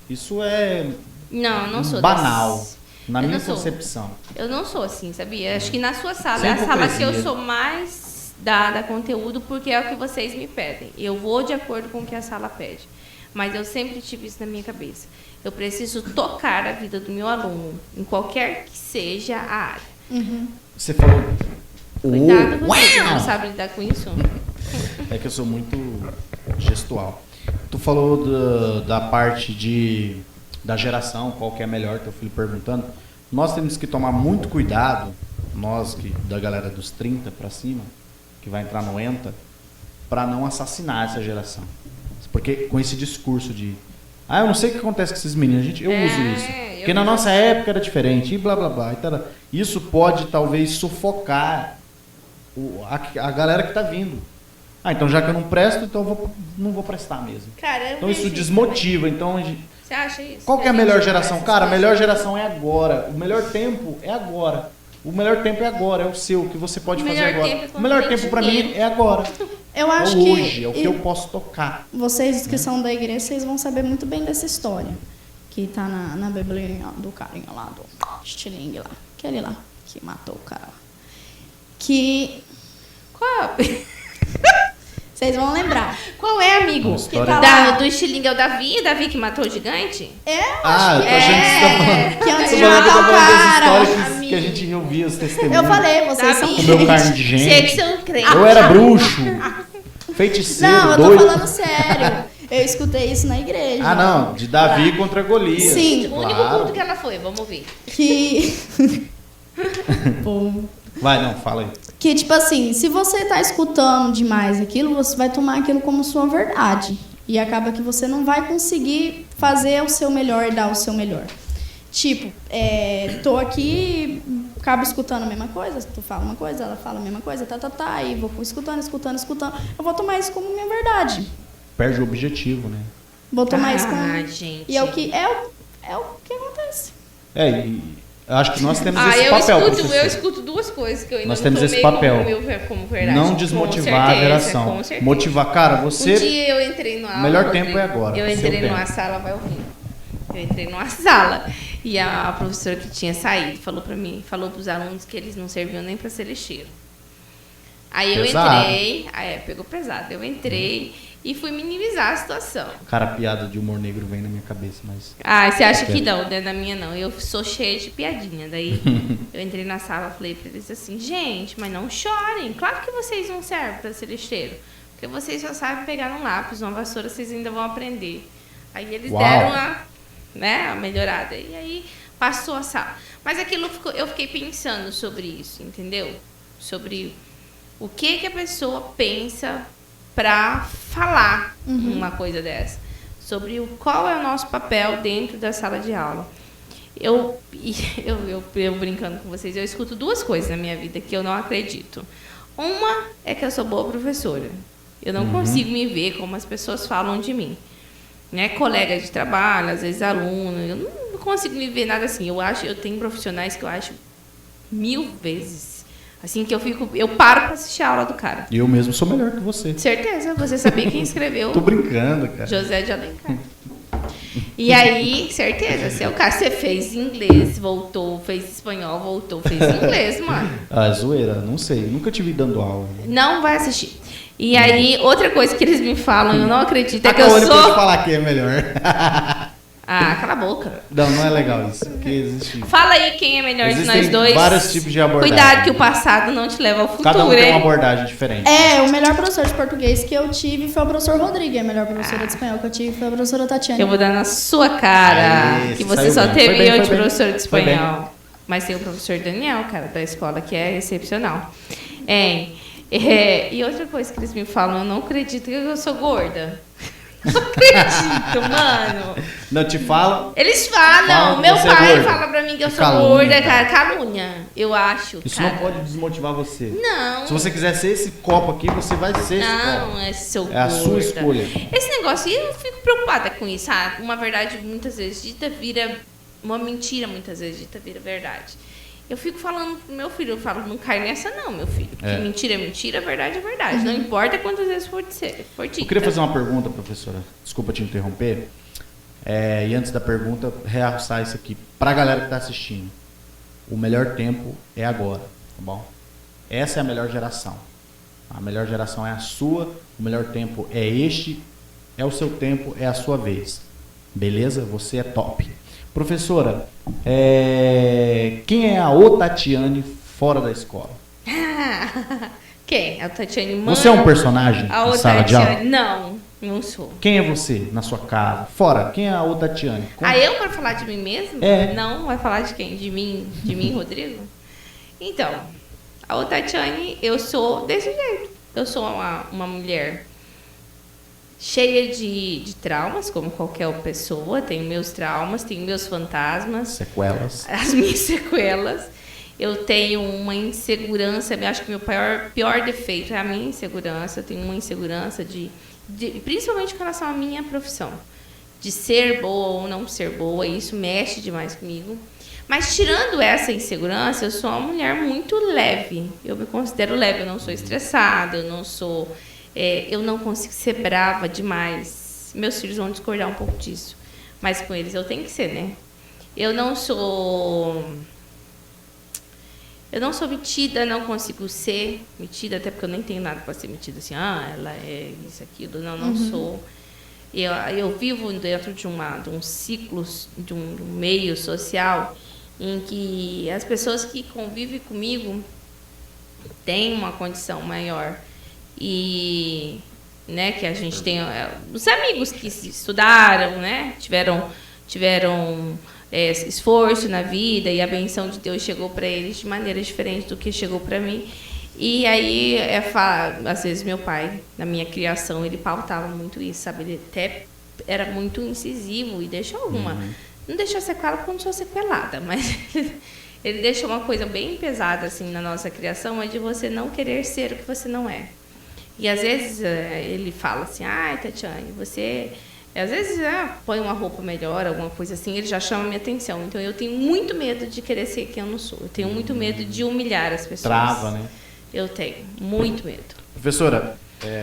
isso é não sou banal, na minha concepção. Eu não sou assim, sabia? Acho que na sua sala é a sala que eu sou mais dada a conteúdo, porque é o que vocês me pedem. Eu vou de acordo com o que a sala pede. Mas eu sempre tive isso na minha cabeça. Eu preciso tocar a vida do meu aluno, em qualquer que seja a área. Você falou... Cuidado, você não sabe lidar com isso. É que eu sou muito gestual. Tu falou da parte da geração, qual que é melhor, teu filho perguntando. Nós temos que tomar muito cuidado, da galera dos 30 para cima, que vai entrar no ENTA, para não assassinar essa geração. Porque com esse discurso de eu não sei o que acontece com esses meninos, eu uso isso. Porque na nossa época era diferente, e blá blá blá. Então, isso pode talvez sufocar a galera que está vindo. Então já que eu não presto, então não vou prestar mesmo. Cara, então isso desmotiva. Então, você acha isso? Qual que é a melhor geração? Cara, a melhor geração é agora. O melhor tempo é agora. O melhor tempo é agora, é o seu, o que você pode fazer agora. O melhor tempo para mim é agora. Eu acho que hoje, é o que eu posso tocar. Vocês que são da igreja, vocês vão saber muito bem dessa história. Que tá na Bíblia do carinha lá, do estilingue lá. Aquele lá, que matou o cara. Qual? Vocês vão lembrar. Qual é, amigo? Do estilingue é o Davi que matou o gigante? Acho que a gente que antes de matar o cara. Que a gente ouvia os testemunhos. Eu falei, vocês são comeu carne de gente. Vocês são crentes. Eu era bruxo. Feiticeiro, não, eu doido. tô falando sério. Eu escutei isso na igreja. Não, de Davi contra Golias. Sim. O único culto que ela foi, vamos ver. Vai, não, fala aí. Que, tipo assim, se você tá escutando demais aquilo, você vai tomar aquilo como sua verdade. E acaba que você não vai conseguir fazer o seu melhor, dar o seu melhor. Tipo, tô aqui, acabo escutando a mesma coisa, tu fala uma coisa, ela fala a mesma coisa, e vou escutando. Eu vou tomar isso como minha verdade. Perde o objetivo, né? Vou tomar isso como... gente. E é o que acontece. Eu acho que nós temos esse papel, eu escuto duas coisas que eu ainda nós não temos esse papel. como verdade. Não desmotivar a geração. Com certeza. Motivar, cara, você... Um dia eu entrei numa aula... O melhor tempo é agora. Eu entrei numa sala, vai ouvir. Eu entrei numa sala e a professora que tinha saído falou para os alunos que eles não serviam nem para ser lixeiro. Aí pesado. Eu entrei, pegou pesado. Eu entrei e fui minimizar a situação. Cara, a piada de humor negro vem na minha cabeça, mas... Você acha que não, não é na minha não. Eu sou cheia de piadinha. Daí eu entrei na sala e falei para eles assim, gente, mas não chorem. Claro que vocês não servem para ser lixeiro. Porque vocês só sabem pegar um lápis, uma vassoura, vocês ainda vão aprender. Aí eles deram a melhorada. E aí passou a sala. Mas aquilo eu fiquei pensando sobre isso, entendeu? Sobre o que a pessoa pensa para falar uma coisa dessa. Sobre qual é o nosso papel dentro da sala de aula. Eu brincando com vocês, eu escuto duas coisas na minha vida que eu não acredito. Uma é que eu sou boa professora. Eu não consigo me ver como as pessoas falam de mim. Né? Colega de trabalho, às vezes aluno, eu não consigo me ver nada assim. Eu tenho profissionais que eu acho 1000 vezes. Assim que eu paro para assistir a aula do cara. E eu mesmo sou melhor que você. Certeza, você sabia quem escreveu? Tô brincando, cara. José de Alencar. E aí, certeza, se é o cara, você fez inglês, voltou, fez espanhol, voltou, fez inglês, mano. Zoeira, não sei, nunca tive dando aula. Não vai assistir. E aí, outra coisa que eles me falam, eu não acredito, é que eu sou... Pode falar que é melhor. Cala a boca. Não é legal isso. Porque existe... Fala aí quem é melhor de nós dois. Vários tipos de abordagem. Cuidado que o passado não te leva ao futuro. Cada um tem uma abordagem diferente. O melhor professor de português que eu tive foi o professor Rodrigo. A melhor professora de espanhol que eu tive foi a professora Tatiana. Eu vou dar na sua cara que você só teve eu de professor de espanhol. Mas tem o professor Daniel, cara, da escola, que é excepcional. E outra coisa que eles me falam, eu não acredito que eu sou gorda. Não acredito, mano. Não te falam? Eles falam. Falam que Meu você é pai gorda. fala pra mim que eu sou Calúnia, gorda, cara. cara. Calúnia, eu acho. Isso cara. não pode desmotivar você. Não. Se você quiser ser esse copo aqui, você vai ser esse copo. Não, é seu É a sua gorda. escolha. Esse negócio, eu fico preocupada com isso, sabe? Uma verdade muitas vezes dita vira... Uma mentira muitas vezes dita vira verdade. Eu fico falando pro meu filho, eu falo, não cai nessa não, meu filho. Porque mentira é mentira, verdade é verdade. Não importa quantas vezes for dita. Eu queria fazer uma pergunta, professora. Desculpa te interromper. E antes da pergunta, realçar isso aqui. Pra galera que tá assistindo. O melhor tempo é agora, tá bom? Essa é a melhor geração. A melhor geração é a sua. O melhor tempo é este. É o seu tempo, é a sua vez. Beleza? Você é top. Professora, quem é a Tatiane fora da escola? Quem? A Tatiane mãe? Você é um personagem A na sala de aula? Não, não sou. Quem é você na sua casa? Fora, quem é a Tatiane? Eu para falar de mim mesmo? É. Não, vai falar de quem? De mim, Rodrigo? Então, a Tatiane, eu sou desse jeito. Eu sou uma mulher cheia de traumas, como qualquer pessoa. Tenho meus traumas, tenho meus fantasmas. Sequelas. As minhas sequelas. Eu tenho uma insegurança, eu acho que meu pior defeito é a minha insegurança. Eu tenho uma insegurança principalmente com relação à minha profissão. De ser boa ou não ser boa, e isso mexe demais comigo. Mas tirando essa insegurança, eu sou uma mulher muito leve. Eu me considero leve, eu não sou estressada, eu não sou... eu não consigo ser brava demais. Meus filhos vão discordar um pouco disso. Mas com eles eu tenho que ser, né? Eu não sou metida, não consigo ser metida, até porque eu nem tenho nada para ser metida assim, ela é isso, aquilo. Não sou. Eu vivo dentro de um ciclo, de um meio social em que as pessoas que convivem comigo têm uma condição maior. E, né, que a gente tem os amigos que estudaram, né, tiveram esforço na vida, e a benção de Deus chegou para eles de maneira diferente do que chegou para mim. E aí, às vezes, meu pai, na minha criação, ele pautava muito isso, sabe? Ele até era muito incisivo e deixou alguma... Não deixou sequela porque eu não sou sequelada, mas ele deixou uma coisa bem pesada assim, na nossa criação, é de você não querer ser o que você não é. E às vezes ele fala assim, Tatiane, você... Às vezes põe uma roupa melhor, alguma coisa assim, ele já chama a minha atenção. Então eu tenho muito medo de querer ser quem eu não sou. Eu tenho muito medo de humilhar as pessoas. Trava, né? Eu tenho muito medo. Professora,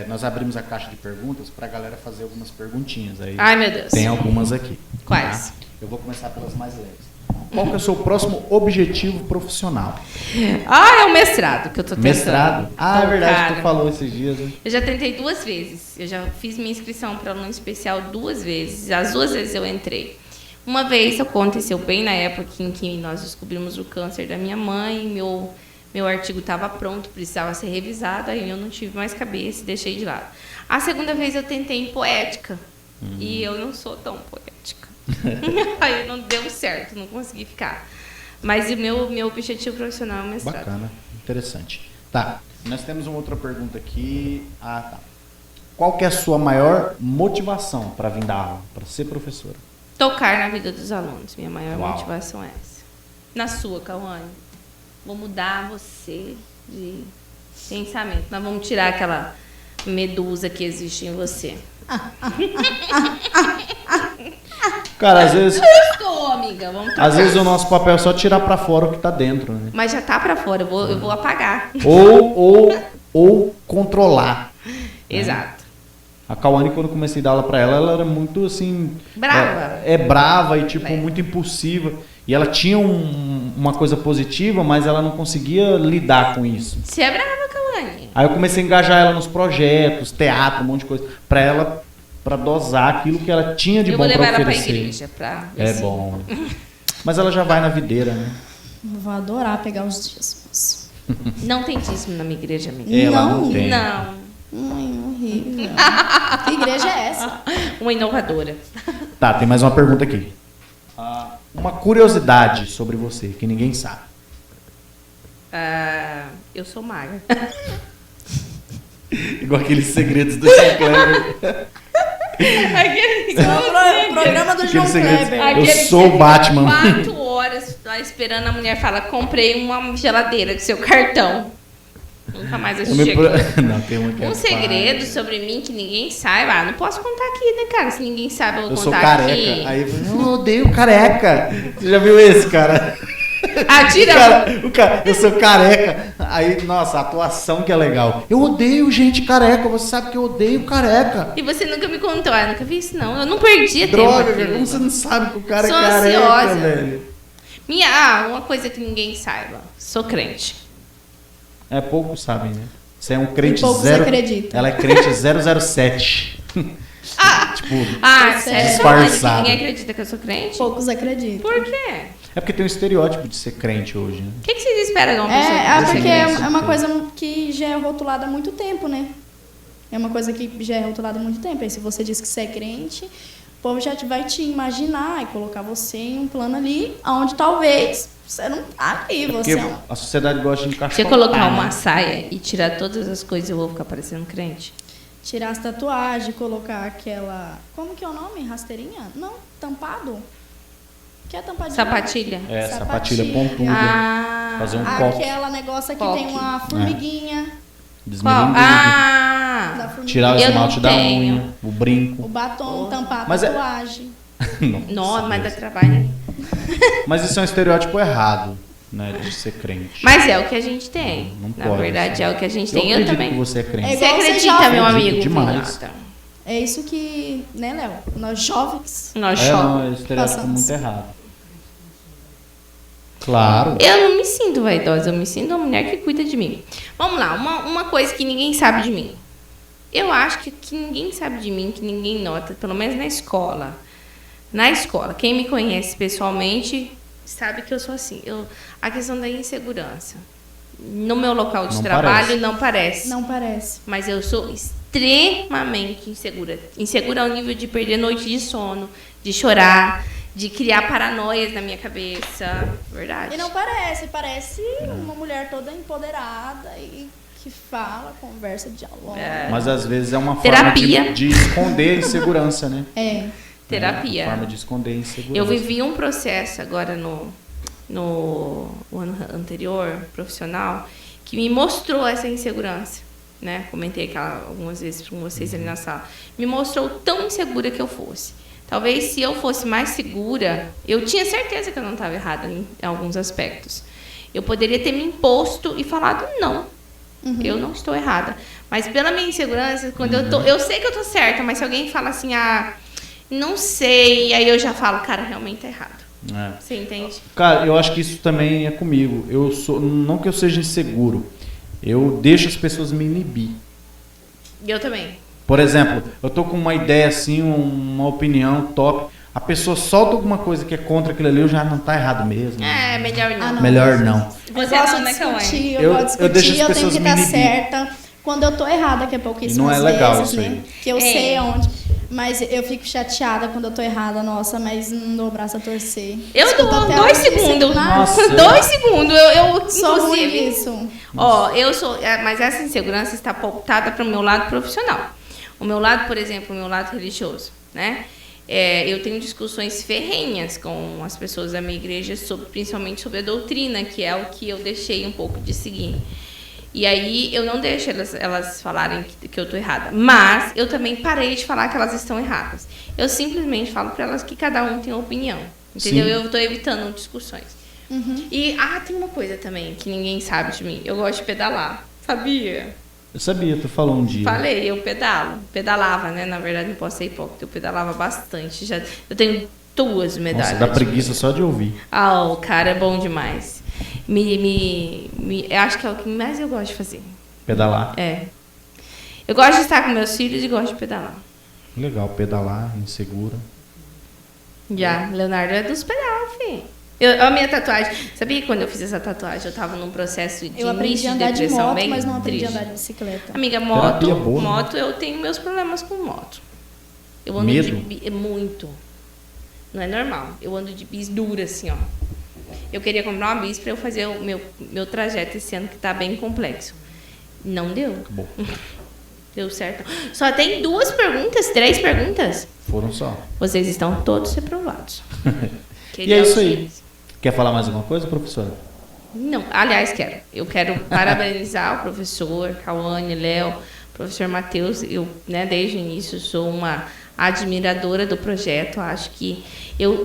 nós abrimos a caixa de perguntas para a galera fazer algumas perguntinhas. Aí Ai, meu Deus. tem algumas aqui. Quais? Tá? Eu vou começar pelas mais leves. Qual que é o seu próximo objetivo profissional? É o mestrado que eu tô tentando. Mestrado? É verdade, cara. tu falou esses dias. Né? Eu já tentei 2 vezes. Eu já fiz minha inscrição para aluno especial 2 vezes. As 2 vezes eu entrei. Uma vez aconteceu bem na época em que nós descobrimos o câncer da minha mãe. Meu artigo estava pronto, precisava ser revisado. Aí eu não tive mais cabeça e deixei de lado. A segunda vez eu tentei em poética. E eu não sou tão poética. Aí não deu certo, não consegui ficar. Mas o meu objetivo profissional é o mestrado. Bacana, interessante. Tá, nós temos uma outra pergunta aqui. Tá. Qual que é a sua maior motivação para vir dar aula, para ser professora? Tocar na vida dos alunos. Minha maior Uau. motivação é essa. Na sua, Cauane. Vou mudar você de pensamento. Nós vamos tirar aquela medusa que existe em você. Cara, às vezes... Estou, amiga. Vamos trocar. Às vezes o nosso papel é só tirar para fora o que tá dentro, né? Mas já tá pra fora, eu vou apagar. Ou controlar. Exato. A Cauane, quando eu comecei a dar aula para ela era muito assim... Brava. Brava e tipo muito impulsiva. E ela tinha uma coisa positiva, mas ela não conseguia lidar com isso. Você é brava, Cauane. Aí eu comecei a engajar ela nos projetos, teatro, um monte de coisa, para ela, para dosar aquilo que ela tinha de bom para oferecer. Eu vou levar ela pra igreja. É bom. Mas ela já vai na videira, né? Vou adorar pegar os dízimos. Não tem dízimo na minha igreja, amiga. Ela não tem. Não. Horrível. Que igreja é essa? Uma inovadora. Tá, tem mais uma pergunta aqui. Uma curiosidade sobre você, que ninguém sabe. Eu sou magra. Igual aqueles segredos do Sinclair. Programa do João Kleber. Eu sou o Batman. 4 horas lá esperando, a mulher fala, comprei uma geladeira do seu cartão. Nunca mais assisti aqui. Não, tem uma que é segredo sobre mim que ninguém saiba. Ah, não posso contar aqui, né, cara? Se ninguém sabe, eu vou sou contar careca. aqui. Aí eu odeio careca. Você já viu esse, cara? Tira. O cara, eu sou careca. Aí, nossa, a atuação que é legal. Eu odeio gente careca. Você sabe que eu odeio careca. E você nunca me contou. Ah, nunca vi isso, não. Eu não perdi Droga, tempo. cara, como você não sabe que o cara Sou é careca, ansiosa. velho? Uma coisa que ninguém saiba. Sou crente. Poucos sabem, né? Você é um crente poucos zero. acreditam. Ela é crente 007. Sério? disfarçado. Ninguém acredita que eu sou crente? Poucos acreditam. Por quê? É porque tem um estereótipo de ser crente hoje, né? O que vocês esperam de uma pessoa que Porque crente? é uma coisa que já é rotulada há muito tempo, né? É uma coisa que já é rotulada há muito tempo. Aí se você diz que você é crente, o povo já vai te imaginar e colocar você em um plano ali, onde talvez você não tá ali. Porque a sociedade gosta de encaixotar. Se eu colocar né? uma saia e tirar todas as coisas, eu vou ficar parecendo crente? Tirar as tatuagens, colocar aquela... Como que é o nome? Rasteirinha? Não, tampado. Que é tampadinha? Sapatilha. Sapatilha pontuda. Fazer um coque. Aquela negócio que Coque. tem uma formiguinha. Desmilinguido. Da formiguinha. Tirar o Eu esmalte não da tenho. unha, o brinco. O batom, tampar a Mas tatuagem. Não, mas dá trabalho. Mas isso é um estereótipo errado, né? De ser crente. Mas é o que a gente tem. Não Na pode, verdade, é o que a gente Eu tem. Eu acredito também. que você é crente. É Você igual acredita, ser jovem. meu Acredito amigo? demais. Renata? É isso que, né, Léo? Nós jovens. Nós Não, choramos. é um estereótipo Passamos. muito errado. Claro. Eu não me sinto vaidosa, eu me sinto uma mulher que cuida de mim. Vamos lá, uma coisa que ninguém sabe de mim. Eu acho que ninguém sabe de mim, que ninguém nota, pelo menos na escola. Na escola, quem me conhece pessoalmente sabe que eu sou assim. A questão da insegurança. No meu local de Não trabalho parece. não parece. Não parece. Mas eu sou extremamente insegura. Insegura ao nível de perder noite de sono, de chorar, de criar paranoias na minha cabeça. Verdade. E não parece. Parece uma mulher toda empoderada e que fala, conversa, dialoga. Mas às vezes é uma Terapia. forma de esconder a insegurança, né? Terapia. É uma forma de esconder a insegurança. Eu vivi um processo agora no ano anterior, profissional, que me mostrou essa insegurança. Né? Comentei algumas vezes com vocês ali na sala. Me mostrou tão insegura que eu fosse. Talvez se eu fosse mais segura, eu tinha certeza que eu não estava errada em alguns aspectos. Eu poderia ter me imposto e falado não. Eu não estou errada. Mas pela minha insegurança, quando eu sei que eu estou certa, mas se alguém fala assim, não sei, aí eu já falo, cara, realmente tá errado. Você entende? Cara, eu acho que isso também é comigo. Não que eu seja inseguro, eu deixo as pessoas me inibir. Eu também. Por exemplo, eu tô com uma ideia assim, uma opinião top. A pessoa solta alguma coisa que é contra aquilo ali, eu já não tá errado mesmo. É, melhor não. Melhor não. Você eu gosto não, de né, Cauã? discutir, Eu eu gosto de deixo as discutir, eu tenho pessoas que me estar inibir. certa. Quando eu tô errada, que é pouquíssimas E não é legal vezes, isso aí. né? Que eu sei onde. Mas eu fico chateada quando eu tô errada, nossa, mas não dou o braço a torcer. Eu Escuto dou até 2 alguém segundos. dizer, Nossa. 2 segundos. Eu sou ruim inclusive, nisso. eu sou, mas essa insegurança está pautada para o meu lado profissional. O meu lado, por exemplo, o meu lado religioso, né? Eu tenho discussões ferrenhas com as pessoas da minha igreja, principalmente sobre a doutrina, que é o que eu deixei um pouco de seguir. E aí eu não deixo elas falarem que eu estou errada. Mas eu também parei de falar que elas estão erradas. Eu simplesmente falo para elas que cada um tem uma opinião. Entendeu? Sim. Eu estou evitando discussões. E tem uma coisa também que ninguém sabe de mim. Eu gosto de pedalar. Sabia? Eu sabia, tu falou um dia. Falei, eu pedalava, né? Na verdade, não posso ser hipócrita, eu pedalava bastante. Eu tenho 2 medalhas. Nossa, dá preguiça só de ouvir. O cara é bom demais. Eu acho que é o que mais eu gosto de fazer. Pedalar. Eu gosto de estar com meus filhos e gosto de pedalar. Legal, pedalar, insegura. Leonardo é dos pedal, filho. A minha tatuagem... Sabia que quando eu fiz essa tatuagem, eu tava num processo de Eu aprendi início a de andar de depressão moto, bem mas não aprendi a triste. andar de bicicleta. Amiga, Terapia boa, né? moto, eu tenho meus problemas com moto. Eu ando Medo? muito. Não é normal. Eu ando de bis dura, assim, ó. Eu queria comprar uma bis para eu fazer o meu trajeto esse ano, que tá bem complexo. Não deu. Acabou. Deu certo. Só tem 2 perguntas, 3 perguntas? Foram só. Vocês estão todos reprovados. E é isso aí. Quer falar mais alguma coisa, professora? Não, aliás, quero. Eu quero parabenizar o professor Cauane, Léo, professor Matheus. Eu, né, desde o início, sou uma admiradora do projeto. Acho que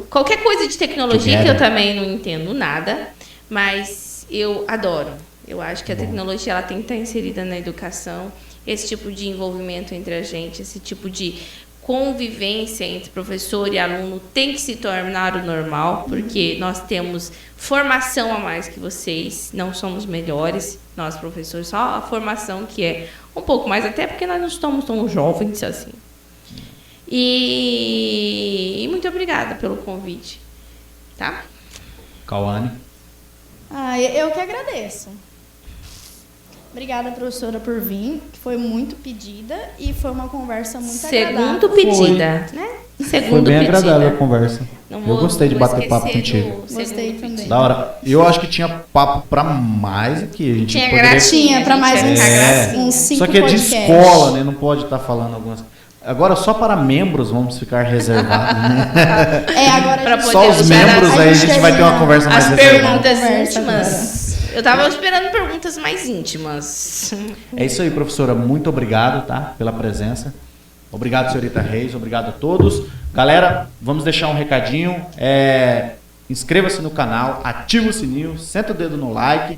qualquer coisa de tecnologia que eu também não entendo nada, mas eu adoro. Eu acho que a tecnologia ela tem que estar inserida na educação. Esse tipo de envolvimento entre a gente, esse tipo de convivência entre professor e aluno tem que se tornar o normal, porque nós temos formação a mais que vocês, não somos melhores, nós professores, só a formação que é um pouco mais, até porque nós não estamos tão jovens assim. E muito obrigada pelo convite, tá? Cauane. Eu que agradeço. Obrigada, professora, por vir, que foi muito pedida e foi uma conversa muito agradável. Segundo pedida, né? Segundo foi bem pedida. agradável a conversa. Eu gostei de bater papo contigo. Gostei também. Da hora. Eu acho que tinha papo pra mais aqui. A gente tinha poderia... gracinha. Pra mais uns 5 Só que é de podcasts. escola, né? Não pode estar falando algumas... Agora só para membros vamos ficar reservados, né? Agora só os membros aí a gente vai ter uma conversa mais reservada. As perguntas íntimas. Eu tava esperando perguntas mais íntimas. É isso aí, professora. Muito obrigado, tá? Pela presença. Obrigado, senhorita Reis. Obrigado a todos. Galera, vamos deixar um recadinho. Inscreva-se no canal, ativa o sininho, senta o dedo no like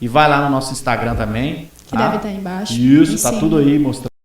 e vai lá no nosso Instagram também. Que deve estar aí embaixo. Isso, tá tudo aí mostrando.